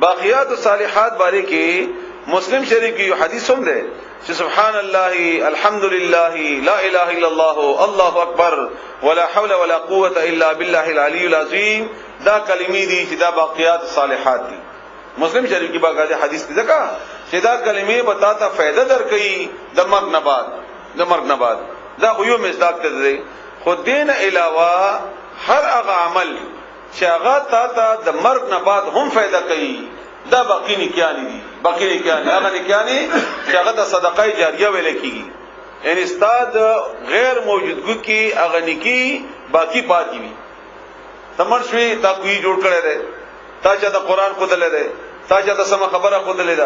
Speaker 2: باقیات الصالحات باره کې مسلم شریف کې یو حدیث هم ده چې سبحان الله الحمدلله لا اله الا الله الله اکبر ولا حول ولا قوه الا بالله العلي العظیم دا کلمې دي چې دا باقیات الصالحات دي. مسلم شریف کې باقاعده حدیث دی ځکه چې دا کلمې به تاسو فائدہ درکړي د مرګ نه بعد دا یو مصداق دی. خو دین علاوه هر هغه عمل چې هغه تاسو د مرګ نه بعد هم فائدہ کوي دا باقی نکیانی دي. باقی نکیانی هغه نکیانی چې هغه د صدقه جاریه ویل کیږي، یعنی استاد غیر موجودګو کې هغه نکی باقی پاتې وي. تمرشوي تا کوي جوړ کړی دی، تا چې د قران خود لري، تا چې د سم خبره خود لري،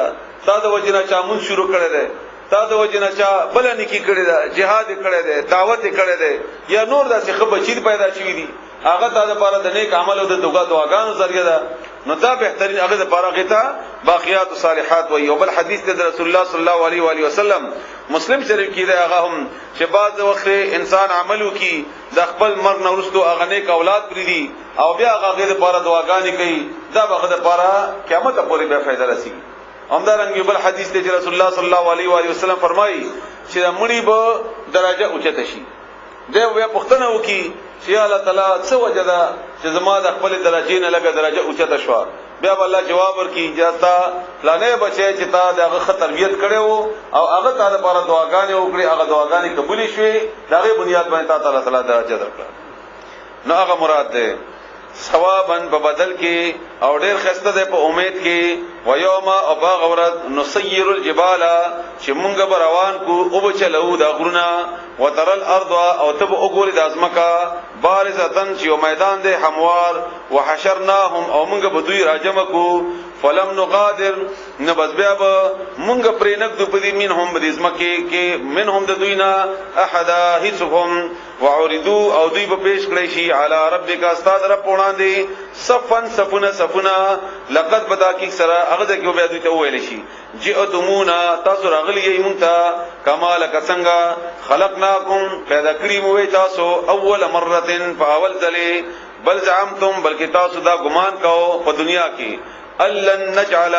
Speaker 2: تا د وجنه چامون شروع کړی دی، تا د وجنه چا بل نکی کړی دی، jihad کړی دی، دعوت کړی دی، یا نور داسې خبر چیر پیدا شوی دي، هغه تا لپاره د نیک عمل او د دعاګانو ذریعہ ده. نو دا بهترین هغه لپاره غیتا باقیات الصالحات وی. او بل حدیث د رسول الله صلی الله علیه و علیه وسلم مسلم شریف کې ده هغه هم چې بعض وخت انسان عملو کی د خپل مرګ نه وروسته هغه نیک اولاد پری دي او بیا هغه لپاره دعاګانې کوي، دا هغه لپاره قیامت پورې به فائدہ رسیږي. همدارنګه بل حدیث دی چې رسول الله صلی الله علیه و علیه وسلم فرمایي چې مړی به درجه اوچته شي. دا بیا پښتنه وکي چې الله تعالی څه وجدا چې زما د خپل درجې نه لګه درجه اوچته شو. بیا الله جواب ورکړي چې تا پلانې بچي چې تا دغه تربیت کړو او هغه تا لپاره دعاګانې وکړي، هغه دعاګانې قبول شوي، دغه بنیاد باندې الله تعالی درجه درکړه. نو هغه مراد ده ثوابن په بدل کې او ډېر خسته ده په امید کې. و یوم او باغ ورځ نسیر الجبال چې مونږ به روان کو او بچلو د غرونه وتر الارض او تب وګوري د ازمکا بارزتن چې میدان ده هموار وحشرناهم او مونږ به دوی راجم کو فلم نغادر نبذ بیا به مونږ پرې نقد پدې منهم د ازمکه کې منهم د دوینا احد هیڅهم وعرضوا او دوی به پیش کړی شي علی ربک استاد رب وړاندې صفن صفنا لقد بدا کی سرا هغه د کې بیا دوی ته ویل شي جئتمونا تاسو راغلی یې مونږ ته کمال کڅنګا خلقناکم پیدا کړی مو تاسو اول مره فاول ذلی بل زعمتم بلکې تاسو دا ګمان کاو په دنیا کې الن نجعل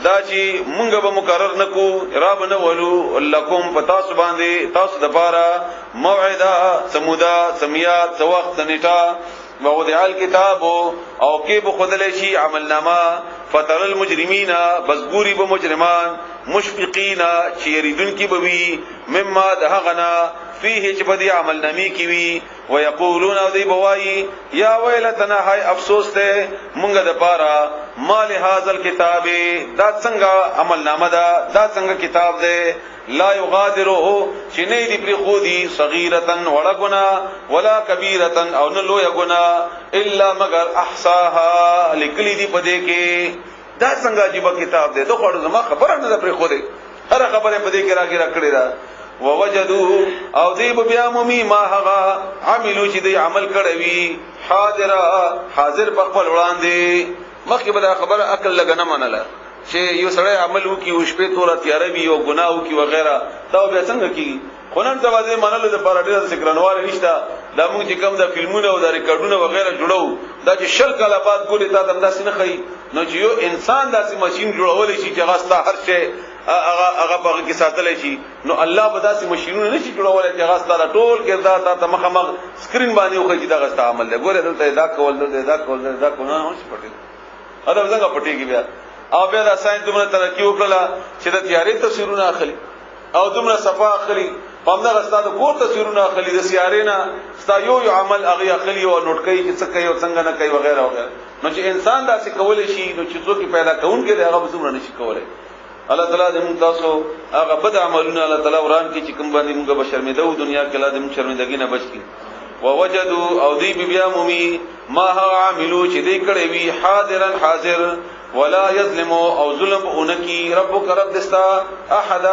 Speaker 2: دا چې مونږ به مقرر نکو رب نه ولو لکم پتاسو باندې تاسو د پاره موعده سمودا سمیات سوخت نیټه ووضع الكتاب او کې به خدای شي عملنامه فتر المجرمین بزګوري به مجرمان مشفقین چې یریدون کی بوي مما دهغنا فيه چې بدی عمل نامي کی وی ويقولون او دی بوای یا ویلتنا هاي افسوس ته مونږ د پاره مال هاذل کتاب دا څنګه عمل نامه دا څنګه کتاب دی لا یغادرو چې نه دی پر خودي صغیرتن وړګنا ولا کبیرتن او نه لوی ګنا الا مگر احصاها لکلی دی پدې کې دا څنګه عجیب کتاب دی دوه زما خبره نه پر خوده هر خبره پدې کې راګرا کړی دا ووجدوا او دی بیا مومی ما هغه عملو چې دی عمل کړی حاضر په خپل وړاندې مخکې به خبره عقل لګنه منله چې یو سړی عمل وکي او شپې تور تیارې وي او ګناه وکي وغیرہ دا بیا څنګه کیږي. خنن زواده منلو د پارټي سکرانوال نشته دا موږ چې کوم د فلمونو او د ریکارډونو وغیرہ جوړو دا چې شل کاله بعد ګوري تا داسې نه خي. نو چې یو انسان داسې ماشين جوړول شي چې غاستا هر شی هغه په کې ساتل شي، نو الله به داسې ماشينونه نشي جوړولای چې غاستا ټول کردار ته مخامخ سکرین باندې وخی چې دا غاستا عمل دی. ګوره دلته دا کول دا کول نه هوښ پټي ادا څنګه پټيږي بیا او بیا د ساين دومره ترقی وکړه چې د تیارې تصویرونه اخلي او دومره صفه اخلي پمدا غستا د کور تصویرونه اخلي د سیارې نه ستا یو عمل هغه اخلي او نوٹ کوي چې څه کوي او څنګه نه کوي وغیرہ وغیرہ. نو چې انسان داسې کول شي نو چې څوک پیدا کون کې هغه دومره نشي کولای. الله تعالی دې موږ تاسو هغه بد عملونه الله تعالی وران کې چې کوم باندې موږ به شرمېده او دنیا کې الله دې موږ شرمېدګي نه بچ کړي. ووجدوا او دی بیا مومی ما ها عملو چې دی کړي وی حاضرن حاضر ولا یظلم او ظلم اونکی ربک رب دستا احد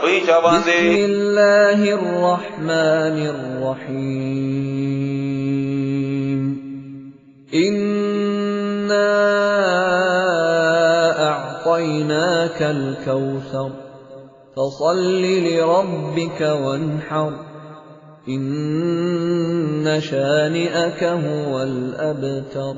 Speaker 2: وی چا باندې.
Speaker 1: بسم الله الرحمن الرحیم انا اعطیناک الکوثر فصل لربک وانحر إِنَّ شَانِئَكَ هُوَ الْأَبْتَرُ